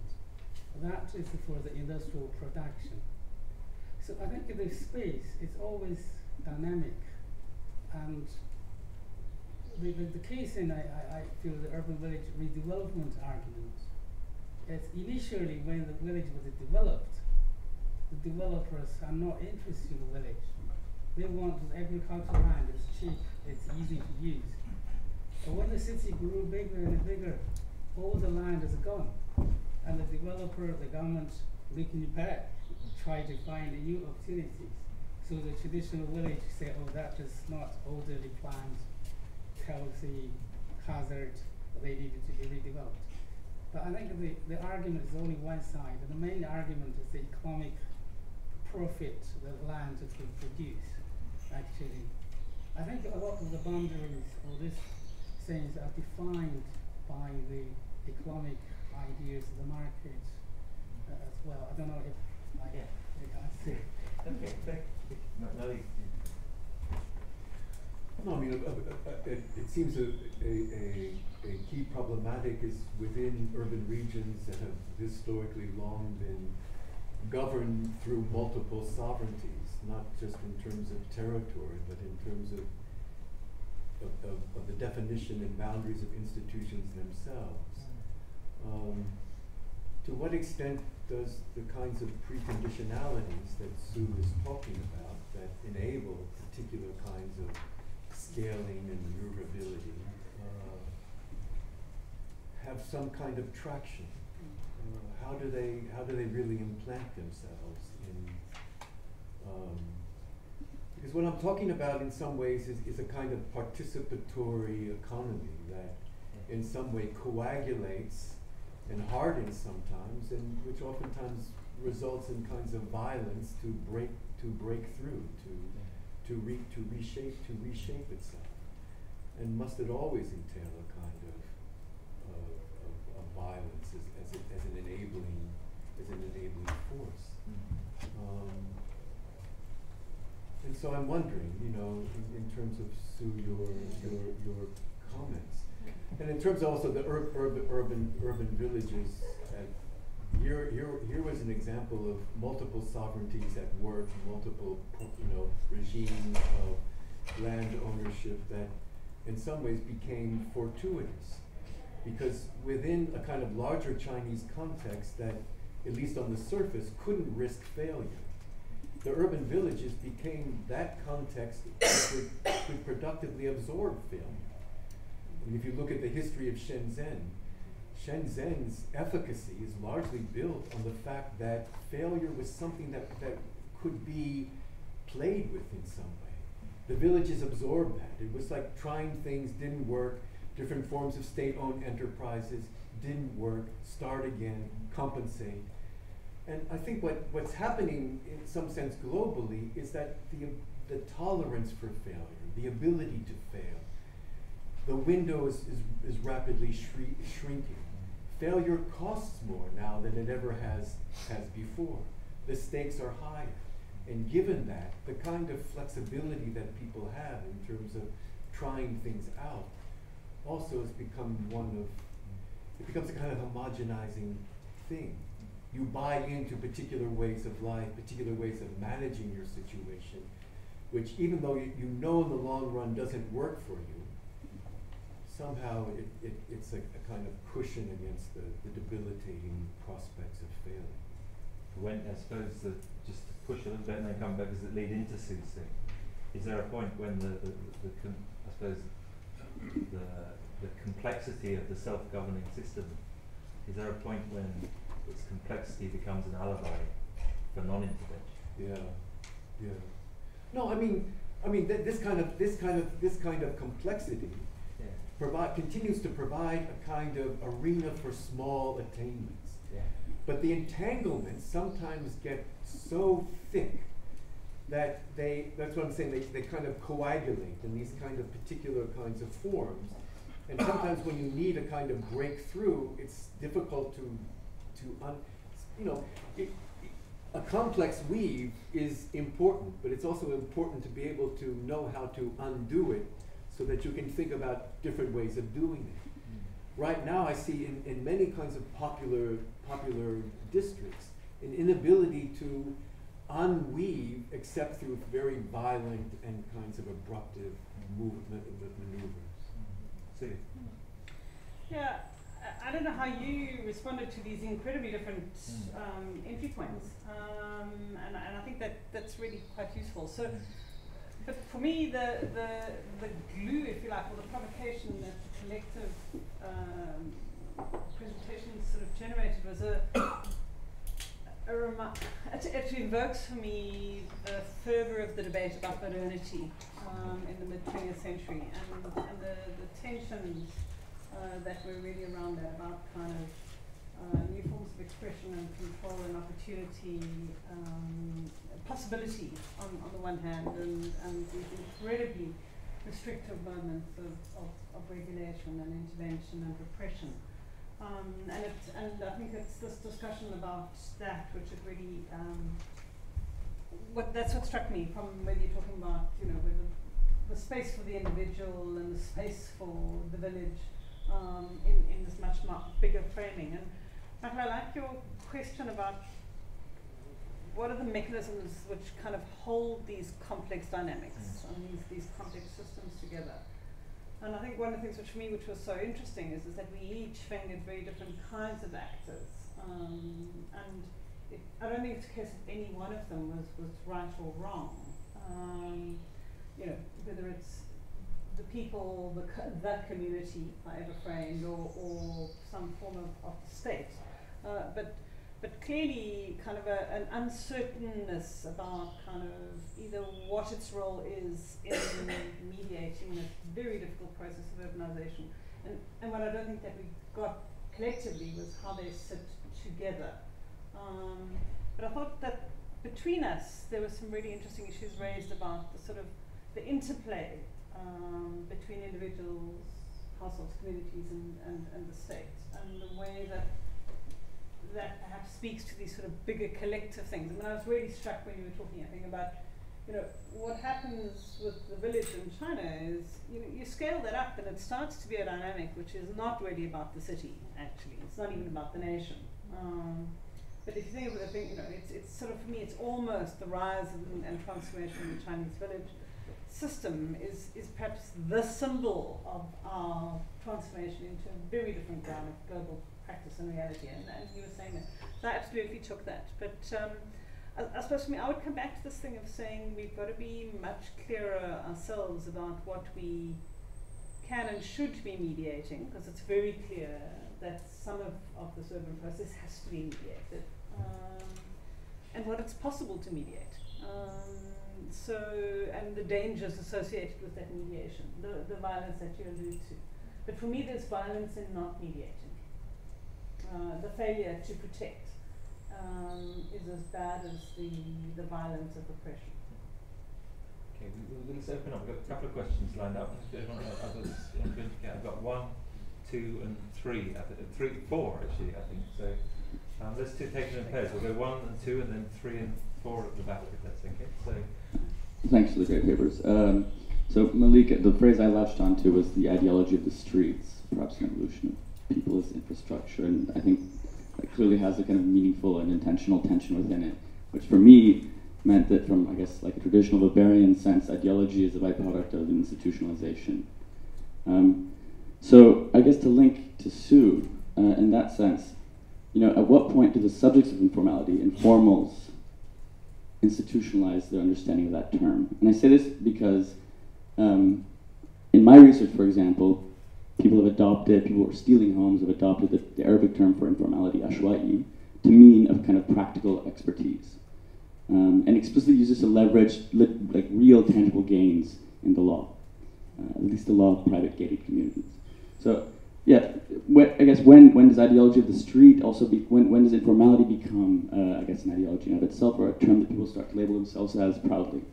That is for the industrial production. So I think the space is always dynamic, and the case in I feel the urban village redevelopment argument is initially when the village was developed, the developers are not interested in the village. They want the agricultural land, it's cheap, it's easy to use. But when the city grew bigger and bigger, all the land is gone. And the developer, the government, looking back, try to find new opportunities. So the traditional village say, oh, that is not orderly planned, healthy, hazard, they needed to be redeveloped. But I think the argument is only one side, and the main argument is the economic profit that land can produce, actually. I think a lot of the boundaries of this things are defined by the economic ideas of the market as well. I don't know if I answered. Okay, thank you. No, I mean, it seems a key problematic is within urban regions that have historically long been governed through multiple sovereignties, not just in terms of territory, but in terms of the definition and boundaries of institutions themselves. To what extent does the kinds of preconditionalities that Sue is talking about that enable particular kinds of scaling and maneuverability have some kind of traction? How do they really implant themselves in? Because what I'm talking about in some ways is a kind of participatory economy that in some way coagulates and hardens sometimes, and which oftentimes results in kinds of violence to break through, to reshape itself. And must it always entail a kind of violence as an enabling force? And so I'm wondering, you know, in terms of Sue, your comments, and in terms also of the urban villages. Here was an example of multiple sovereignties at work, multiple regimes of land ownership that, in some ways, became fortuitous, because within a kind of larger Chinese context that, at least on the surface, couldn't risk failure. The urban villages became that context that could productively absorb failure. And if you look at the history of Shenzhen's efficacy is largely built on the fact that failure was something that could be played with in some way. The villages absorbed that. It was like trying things, didn't work, different forms of state-owned enterprises, didn't work, start again, compensate. And I think what's happening in some sense globally is that the tolerance for failure, the ability to fail, the window is rapidly shrinking. Failure costs more now than it ever has before. The stakes are higher. And given that, the kind of flexibility that people have in terms of trying things out also has become it becomes a kind of homogenizing thing. You buy into particular ways of life, particular ways of managing your situation, which even though you know in the long run doesn't work for you, somehow it's a kind of cushion against the debilitating prospects of failing. When, I suppose, just to push a little bit and then come back, does it lead into Sue's thing? Is there a point when I suppose the complexity of the self-governing system, is there a point when its complexity becomes an alibi for non-intervention? Yeah. No, I mean this kind of complexity continues to provide a kind of arena for small attainments. Yeah. But the entanglements sometimes get so thick that that's what I'm saying, they kind of coagulate in these kind of particular kinds of forms. And sometimes when you need a kind of breakthrough, it's difficult a complex weave is important, but it's also important to be able to know how to undo it so that you can think about different ways of doing it. Right now I see in many kinds of popular districts an inability to unweave except through very violent and kinds of abruptive maneuvers. See? Yeah, I don't know how you responded to these incredibly different entry points, and I think that's really quite useful. So, but for me, the glue, if you like, or the provocation that the collective presentation sort of generated was it invokes for me the fervour of the debate about modernity in the mid-20th century and the tensions that were really around that, about kind of new forms of expression and control and opportunity, possibility on the one hand, and these incredibly restrictive moments of regulation and intervention and repression. And I think it's this discussion about that which it really, that's what struck me from when you're talking about, with the space for the individual and the space for the village in this much bigger framing. And Michael, I like your question about what are the mechanisms which kind of hold these complex dynamics and these complex systems together. And I think one of the things which was so interesting is that we each fingered very different kinds of actors. And I don't think it's a case of any one of them was right or wrong. Whether it's the people, the community, however framed, or some form of the state. But clearly kind of an uncertainness about kind of either what its role is in mediating this very difficult process of urbanization. And what I don't think that we got collectively was how they sit together. But I thought that between us there were some really interesting issues raised about the sort of the interplay between individuals, households, communities and the state, and the way that perhaps speaks to these sort of bigger collective things. I mean, I was really struck when you were talking, I think, about, what happens with the village in China is you scale that up and it starts to be a dynamic which is not really about the city, actually. It's not even about the nation. But if you think of it, I think, it's sort of, for me, it's almost the rise and transformation of the Chinese village system is perhaps the symbol of our transformation into a very different kind of global practice and reality. And you were saying that. So I absolutely took that. But I suppose for me, I would come back to this thing of saying we've got to be much clearer ourselves about what we can and should be mediating, because it's very clear that some of this urban process has to be mediated, and what it's possible to mediate. And the dangers associated with that mediation, the violence that you allude to. But for me, there's violence in not mediating. The failure to protect is as bad as the violence of oppression. Okay, let's open up. We've got a couple of questions lined up. I've got 1, 2, and 3. 4 actually, I think. So let's take them in pairs. We'll go 1 and 2, and then 3 and 4 at the back, if that's okay. So. Thanks for the great papers. So Malik, the phrase I latched onto was the ideology of the streets, perhaps an evolution of people as infrastructure, and I think that clearly has a kind of meaningful and intentional tension within it, which for me meant that from, I guess, like a traditional Weberian sense, ideology is a byproduct of institutionalization. So I guess to link to Sue, in that sense, at what point do the subjects of informality, informals, institutionalize their understanding of that term? And I say this because in my research, for example, people who are stealing homes have adopted the Arabic term for informality, ashwa'i, to mean of kind of practical expertise. And explicitly uses to leverage like real tangible gains in the law, at least the law of private gated communities. So yeah, I guess when does ideology of the street also when does informality become I guess an ideology in of itself, or a term that people start to label themselves as proudly?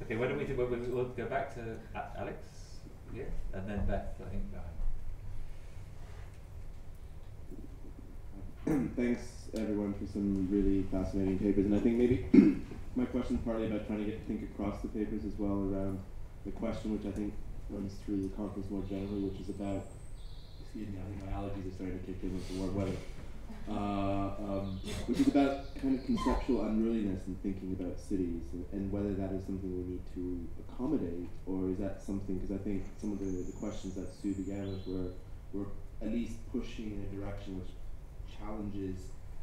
Okay, why don't we'll go back to Alex, and then Beth, I think, behind. Thanks everyone for some really fascinating papers, and I think maybe my question is partly about trying to think across the papers as well around the question which I think runs through the conference more generally, which is about, excuse me, I think my allergies are starting to kick in with the warm weather, which is about kind of conceptual unruliness in thinking about cities, and whether that is something we need to accommodate, or is that something, because I think some of the questions that Sue began with were at least pushing in a direction which challenges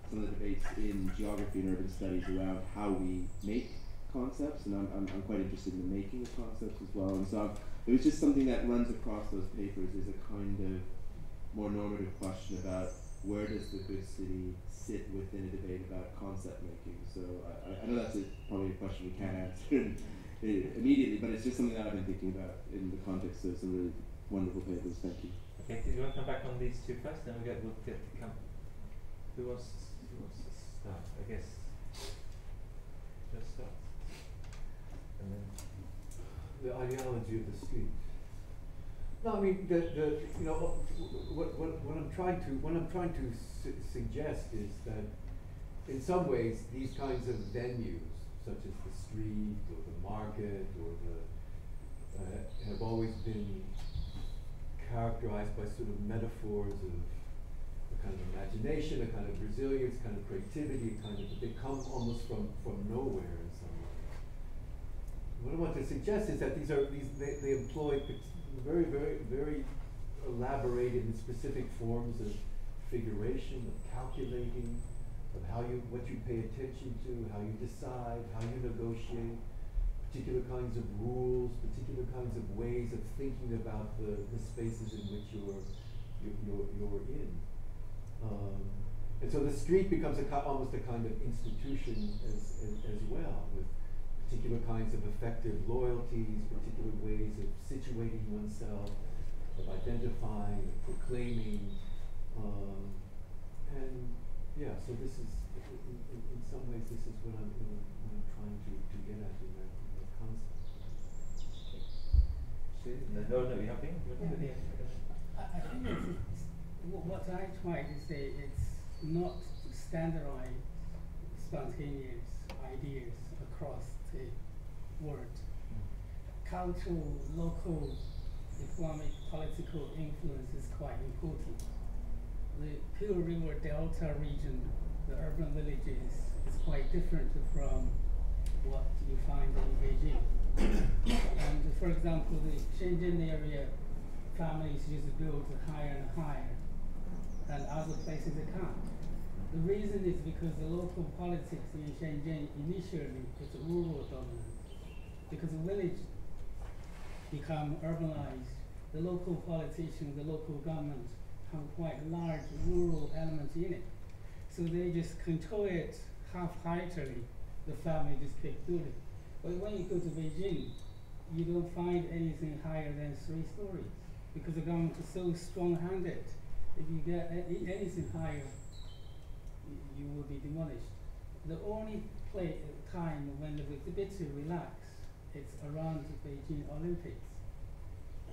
some of the debates in geography and urban studies around how we make concepts, and I'm quite interested in the making of concepts as well. And so it was just something that runs across those papers, is a kind of more normative question about where does the good city sit within a debate about concept making. So I know that's probably a question we can't answer immediately, but it's just something that I've been thinking about in the context of some really wonderful papers. Thank you. Okay, do you want to come back on these two first? Then we'll get to come. Who wants to start? I guess just start. And then the ideology of the street. No, I mean what I'm trying to suggest is that in some ways these kinds of venues, such as the street or the market or have always been characterized by sort of metaphors of a kind of imagination, a kind of resilience, kind of creativity, they come almost from nowhere in some way. What I want to suggest is that they employ very, very, very elaborated and specific forms of figuration, of calculating, of what you pay attention to, how you decide, how you negotiate, particular kinds of rules, particular kinds of ways of thinking about the spaces in which you're in. And so the street becomes almost a kind of institution as well, with particular kinds of effective loyalties, particular ways of situating oneself, of identifying, of proclaiming, so this is, in some ways, this is what I'm trying to get at in that concept. No, you have been? I think what I try to say, it's not to standardize spontaneous ideas across the world. Cultural, local, economic, political influence is quite important. The Pearl River Delta region, the urban villages, is quite different from what you find in Beijing. And for example, the Shenzhen area, families used to build higher and higher, and other places they can't. The reason is because the local politics in Shenzhen initially is rural dominant. Because the village become urbanized, the local politicians, the local government have quite large rural elements in it. So they just control it half-heartedly. The family just keep doing it. But when you go to Beijing, you don't find anything higher than 3 stories because the government is so strong-handed. If you get anything higher, you will be demolished. The only time when the bit to relax, it's around the Beijing Olympics.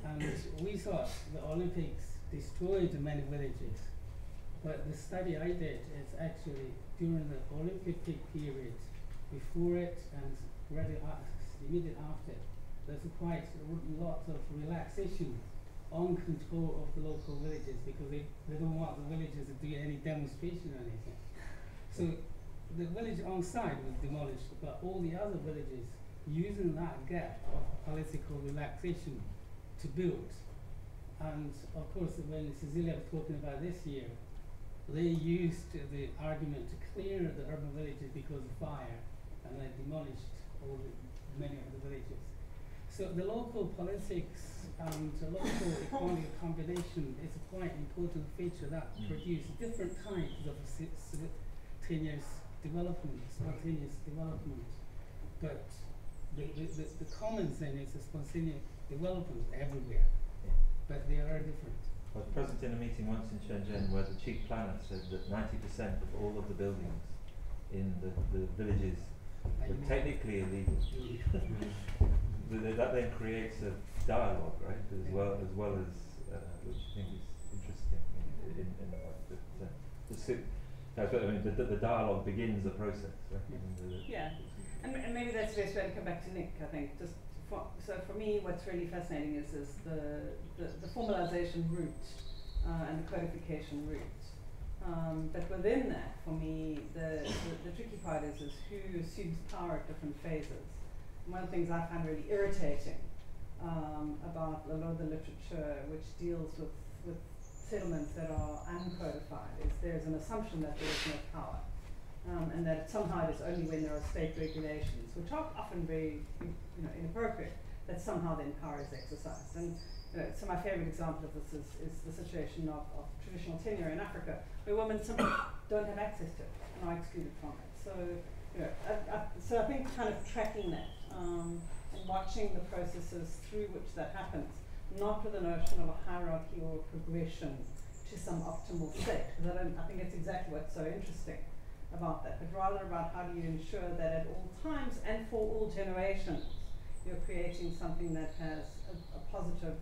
And we thought the Olympics destroyed many villages. But the study I did is actually during the Olympic period, before it and immediately after. There's quite a lot of relaxation on control of the local villages because they don't want the villagers to do any demonstration or anything. So the village on site was demolished, but all the other villages using that gap of political relaxation to build. And of course, when Cecilia was talking about this year, they used the argument to clear the urban villages because of fire, and they demolished many of the villages. So the local politics and the local economic combination is a quite important feature that produces different kinds of spontaneous development. But the common thing is the spontaneous development everywhere, but they are different. I was present in a meeting once in Shenzhen where the chief planner said that 90% of all of the buildings in the villages were technically illegal. That then creates a dialogue, right, as well as which I think is interesting in the work. The dialogue begins the process, right? Yeah, and maybe that's the best way to come back to Nick. I think so for me, what's really fascinating is the formalization route and the codification route. But within that, for me, the tricky part is who assumes power at different phases. One of the things I find really irritating about a lot of the literature which deals with settlements that are uncodified is there's an assumption that there is no power, and that somehow it is only when there are state regulations, which are often very inappropriate, that somehow then power is exercised. And so my favorite example of this is the situation of traditional tenure in Africa, where women simply don't have access to it and are excluded from it. So so I think kind of tracking that and watching the processes through which that happens, not with a notion of a hierarchy or a progression to some optimal state, because I think it's exactly what's so interesting about that, but rather about how do you ensure that at all times and for all generations you're creating something that has a positive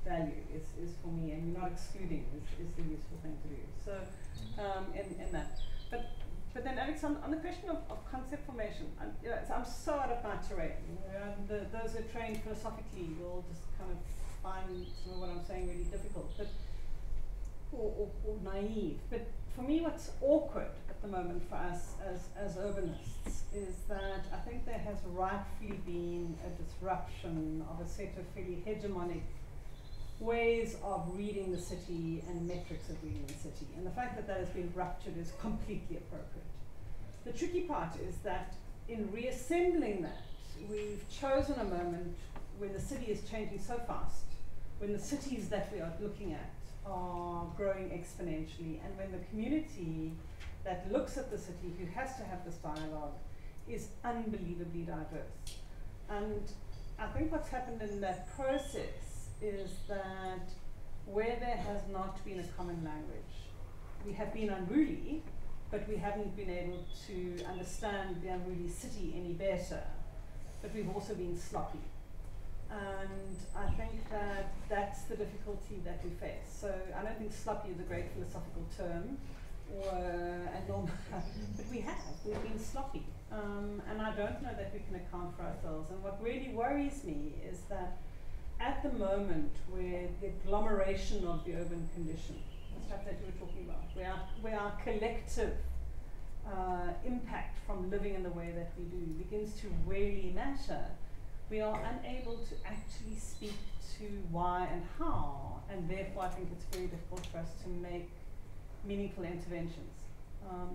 value is for me, and you're not excluding is the useful thing to do. So in that. But then Alex, on the question of concept formation, so I'm so out of my terrain. Those who are trained philosophically will just kind of find some of what I'm saying really difficult, but or naive. But for me, what's awkward at the moment for us as urbanists is that I think there has rightfully been a disruption of a set of fairly hegemonic ways of reading the city and metrics of reading the city. And the fact that that has been ruptured is completely appropriate. The tricky part is that in reassembling that, we've chosen a moment when the city is changing so fast, when the cities that we are looking at are growing exponentially, and when the community that looks at the city, who has to have this dialogue, is unbelievably diverse. And I think what's happened in that process is that where there has not been a common language, we have been unruly, but we haven't been able to understand the unruly city any better, but we've also been sloppy. And I think that that's the difficulty that we face. So I don't think sloppy is a great philosophical term, and nor but we've been sloppy. And I don't know that we can account for ourselves. And what really worries me is that at the moment where the agglomeration of the urban condition, the stuff that you were talking about, where our collective impact from living in the way that we do begins to really matter, we are unable to actually speak to why and how, and therefore I think it's very difficult for us to make meaningful interventions.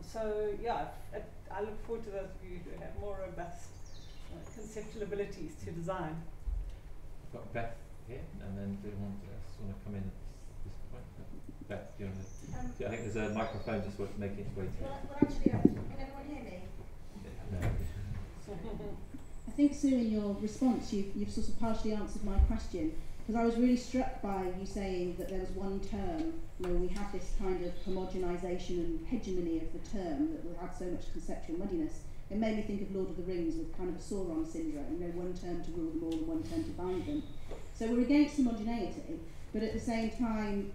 So yeah, I look forward to those of you who have more robust conceptual abilities to design. We've got Beth here, and then do you want to come in at this point? Beth, do you want to? I think there's a microphone just making its way to Well, actually, can everyone hear me? No. I think, Sue, in your response, you've sort of partially answered my question, because I was really struck by you saying that there was one term, we have this kind of homogenisation and hegemony of the term that will have so much conceptual muddiness. It made me think of Lord of the Rings with kind of a Sauron syndrome, one term to rule them all and one term to bind them. So we're against homogeneity, but at the same time,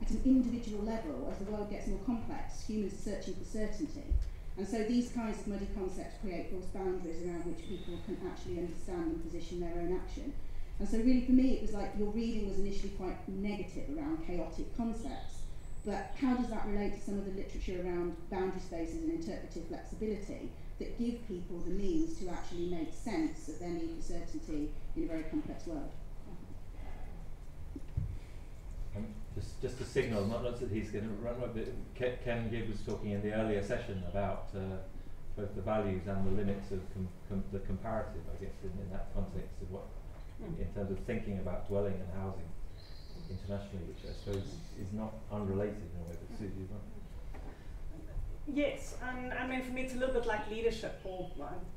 at an individual level, as the world gets more complex, humans are searching for certainty. And so these kinds of muddy concepts create false boundaries around which people can actually understand and position their own action. And so really for me it was like your reading was initially quite negative around chaotic concepts, but how does that relate to some of the literature around boundary spaces and interpretive flexibility that give people the means to actually make sense of their need for certainty in a very complex world? Just a signal, not that he's going to run, but Ken Gibb was talking in the earlier session about both the values and the limits of the comparative, I guess, in that context of what, in terms of thinking about dwelling and housing internationally, which I suppose is not unrelated in a way, but Sue, do you want? Yes, I mean, for me it's a little bit like leadership, or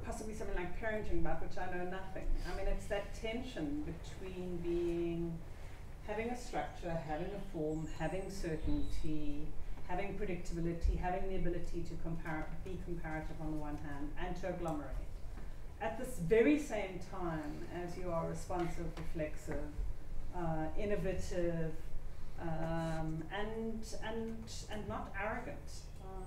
possibly something like parenting, about which I know nothing. I mean, it's that tension between having a structure, having a form, having certainty, having predictability, having the ability to be comparative on the one hand, and to agglomerate. At this very same time as you are responsive, reflexive, innovative, and not arrogant.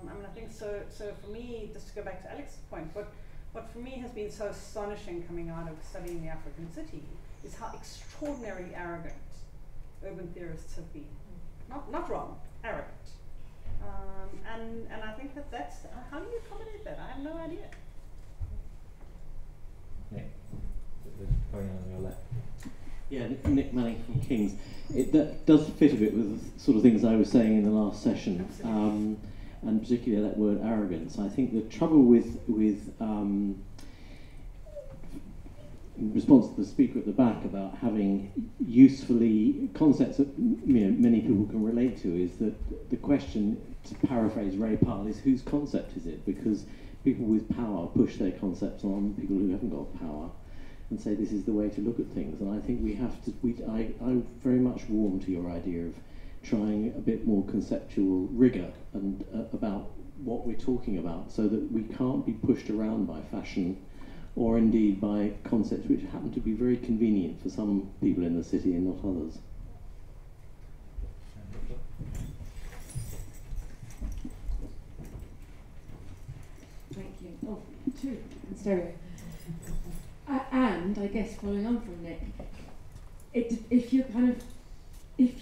I mean, I think so for me, just to go back to Alex's point, what for me has been so astonishing coming out of studying the African city is how extraordinarily arrogant urban theorists have been. Not wrong, arrogant. And I think that's, how do you accommodate that? I have no idea. Nick, going on your left. Yeah, Nick Manning from King's. That does fit a bit with the sort of things I was saying in the last session, and particularly that word arrogance. I think the trouble with in response to the speaker at the back about having usefully concepts that many people can relate to is that the question, to paraphrase Ray Parle, is whose concept is it? Because people with power push their concepts on people who haven't got power and say this is the way to look at things. And I think we have to, I very much warm to your idea of trying a bit more conceptual rigour and about what we're talking about, so that we can't be pushed around by fashion or indeed by concepts which happen to be very convenient for some people in the city and not others. Thank you. Oh, two in stereo. And I guess following on from Nick, if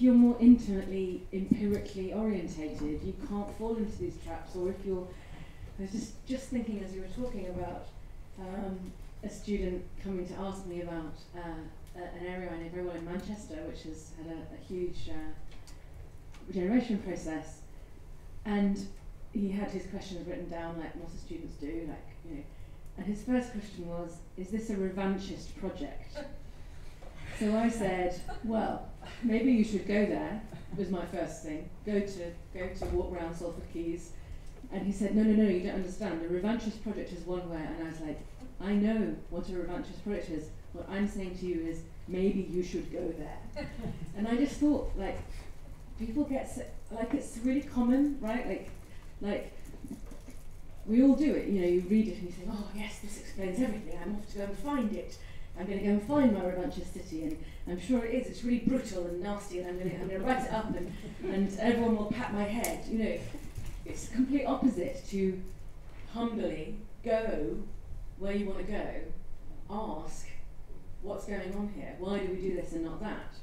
you're more intimately, empirically orientated, you can't fall into these traps. Or if you're, I was just thinking as you were talking about a student coming to ask me about an area I know very well in Manchester, which has had a huge regeneration process, and he had his questions written down, like what do students do, and his first question was, is this a revanchist project? So I said, well, maybe you should go there, was my first thing, go to walk around Salford Quays. And he said, no, you don't understand. A revanchist project is one where, and I was like, I know what a revanchist project is. What I'm saying to you is, maybe you should go there. And I just thought, people get, it's really common, right? Like, we all do it, you read it and you think, oh yes, this explains everything. I'm off to go and find it. I'm going to go and find my revanchist city, and I'm sure it is. It's really brutal and nasty, and I'm going to write it up, and everyone will pat my head, it's the complete opposite to humbly go where you want to go, ask what's going on here, why do we do this and not that?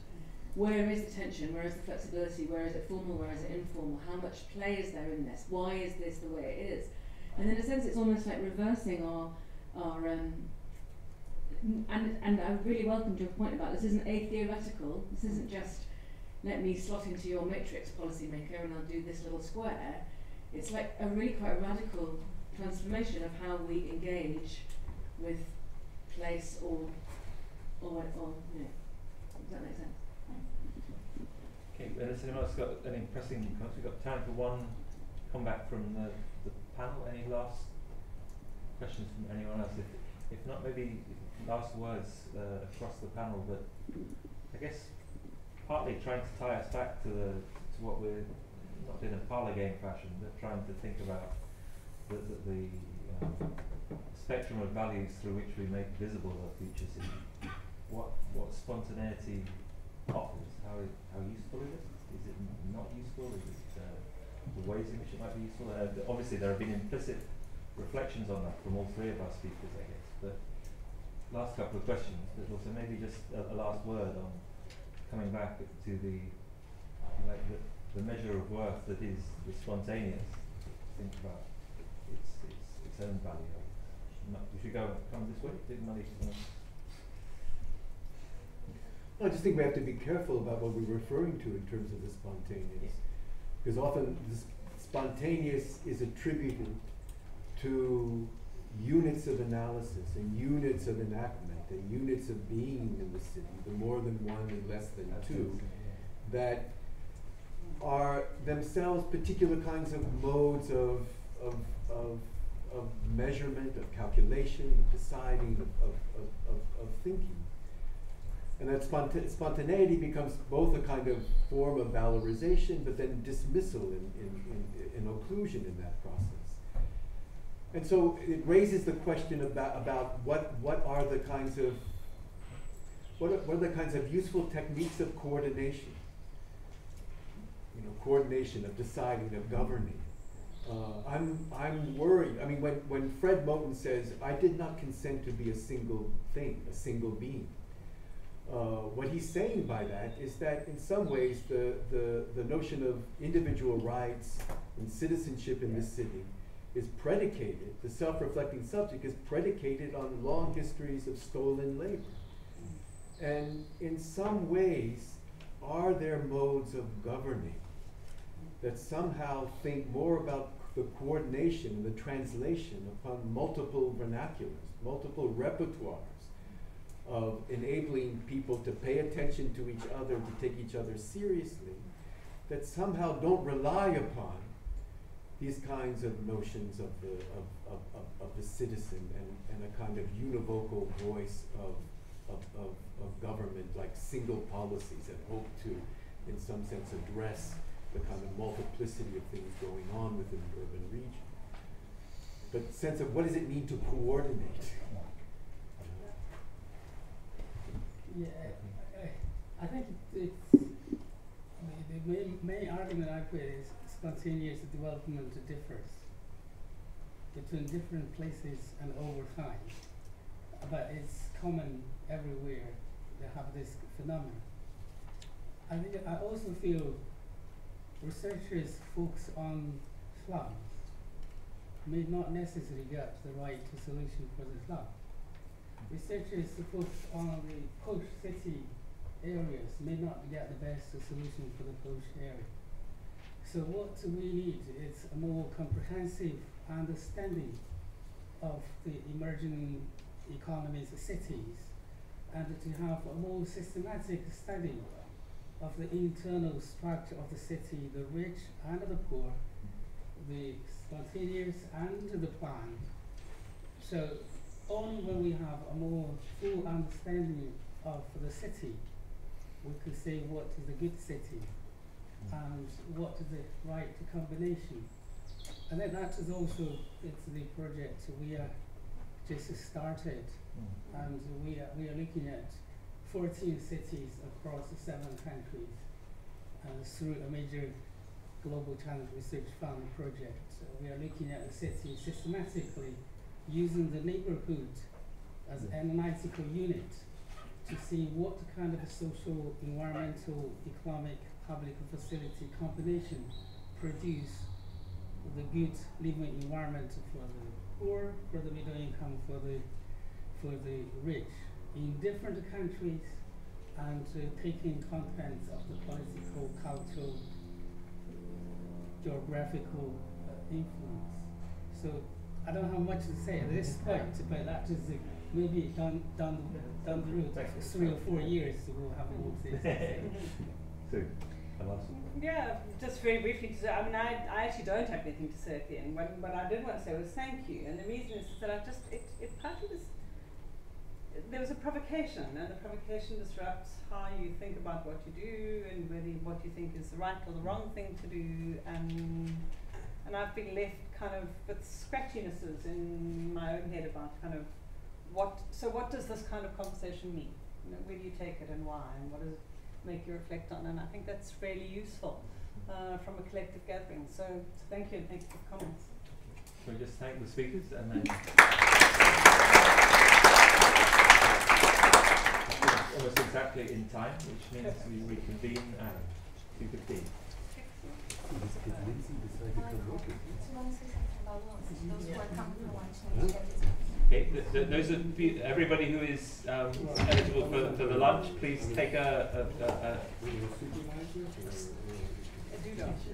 Where is the tension, where is the flexibility, where is it formal, where is it informal, how much play is there in this, why is this the way it is? And in a sense it's almost like reversing our and I really welcomed your point about this isn't atheoretical, this isn't just let me slot into your matrix policymaker and I'll do this little square. It's like a really quite radical transformation of how we engage with place or you know, does that make sense? Okay, has anyone else got any pressing comments? We've got time for one comeback from the panel. Any last questions from anyone else? If not, maybe last words across the panel, but I guess partly trying to tie us back to what we're not in a parlour game fashion, but trying to think about the spectrum of values through which we make visible our future city. What spontaneity offers, how useful is it? Is it not useful? Is it the ways in which it might be useful? Obviously there have been implicit reflections on that from all three of our speakers, I guess, but last couple of questions, but also maybe just a last word on coming back to the measure of worth that is the spontaneous. Think about its own value. We should come this way. I just think we have to be careful about what we're referring to in terms of the spontaneous, because often the spontaneous is attributed to units of analysis and units of enactment and units of being in the city, the more than one and less than two, that are themselves particular kinds of modes of measurement, of calculation, of deciding, of thinking. And that spontaneity becomes both a kind of form of valorization, but then dismissal in occlusion in that process. And so it raises the question about what are the kinds of useful techniques of coordination. You know, coordination of deciding, of governing. I'm worried. I mean, when Fred Moten says, "I did not consent to be a single thing, a single being," what he's saying by that is that in some ways the notion of individual rights and citizenship in this city is predicated, the self-reflecting subject is predicated on long histories of stolen labor. And in some ways, are there modes of governing that somehow think more about the coordination and the translation upon multiple vernaculars, multiple repertoires of enabling people to pay attention to each other, to take each other seriously, that somehow don't rely upon these kinds of notions of the citizen and a kind of univocal voice of government, like single policies that hope to, in some sense, address the kind of multiplicity of things going on within the urban region. But sense of what does it mean to coordinate? Yeah, I think it's the main argument I put is spontaneous development differs between different places and over time, but it's common everywhere to have this phenomenon. I also feel researchers focus on slums may not necessarily get the right solution for the slum. Researchers focus on the posh city areas may not get the best solution for the posh area. So what we need is a more comprehensive understanding of the emerging economies of cities, and to have a more systematic study of the internal structure of the city, the rich and the poor, the spontaneous and the planned. So only when we have a more full understanding of the city, we can say what is a good city and what is the right combination. And then that is also, it's the project we are just started, and we are looking at 14 cities across 7 countries through a major Global Challenge Research Fund project. We are looking at the city systematically using the neighborhood as an analytical unit to see what kind of a social, environmental, economic, public facility combination produce the good living environment for the poor, for the middle income, for the rich in different countries, and taking contents of the political, cultural, geographical influence. So I don't have much to say at this point, but that is maybe down the road, like 3 or 4 years, we'll have more to say. Sue, yeah, just very briefly to say, I mean, I actually don't have anything to say at the end. What I did want to say was thank you, and the reason is that it partly was, there was a provocation, and the provocation disrupts how you think about what you do and whether what you think is the right or the wrong thing to do, and I've been left kind of with scratchinesses in my own head about kind of what does this kind of conversation mean? You know, where do you take it and why, and what does it make you reflect on? And I think that's really useful from a collective gathering. So thank you, and thank you for the comments. Shall we just thank the speakers and then almost exactly in time, which means we reconvene at 2:15. Okay, those are everybody who is eligible for the lunch. Please take a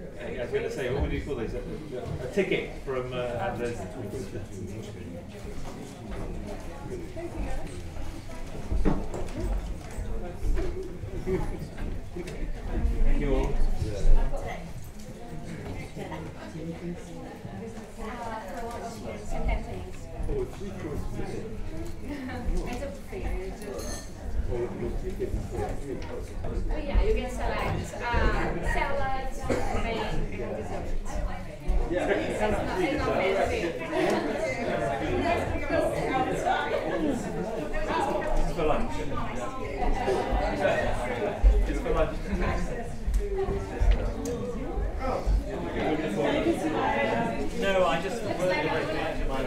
I was going to say, what would you call this? A ticket from Anders. Thank you all. Oh yeah, you can select salads, main, and dessert. Yeah, it's not messy. It's for lunch. It's for lunch. No, I just worked directly into my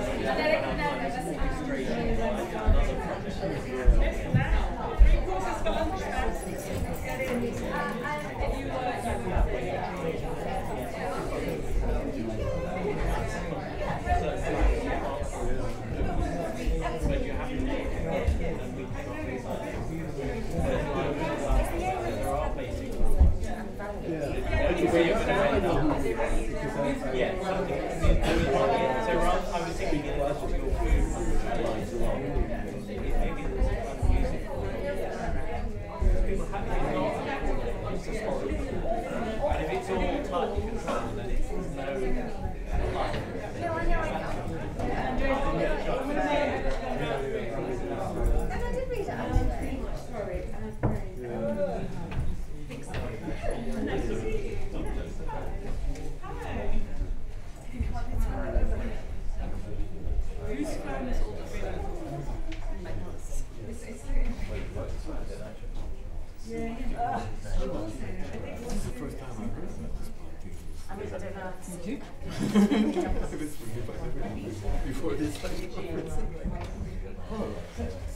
Before this conference.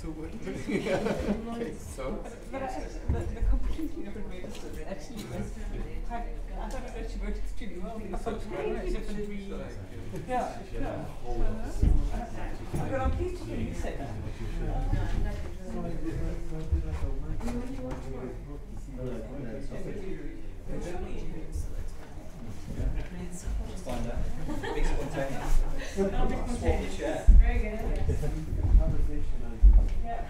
So what? Okay, so the completely different way to serve it actually was quite, I thought it actually worked extremely well because it's completely different reads. Yeah. But I'm pleased to hear you say that. Find that. Big spontaneous. Swap the chair. Very good. Conversation on Yeah.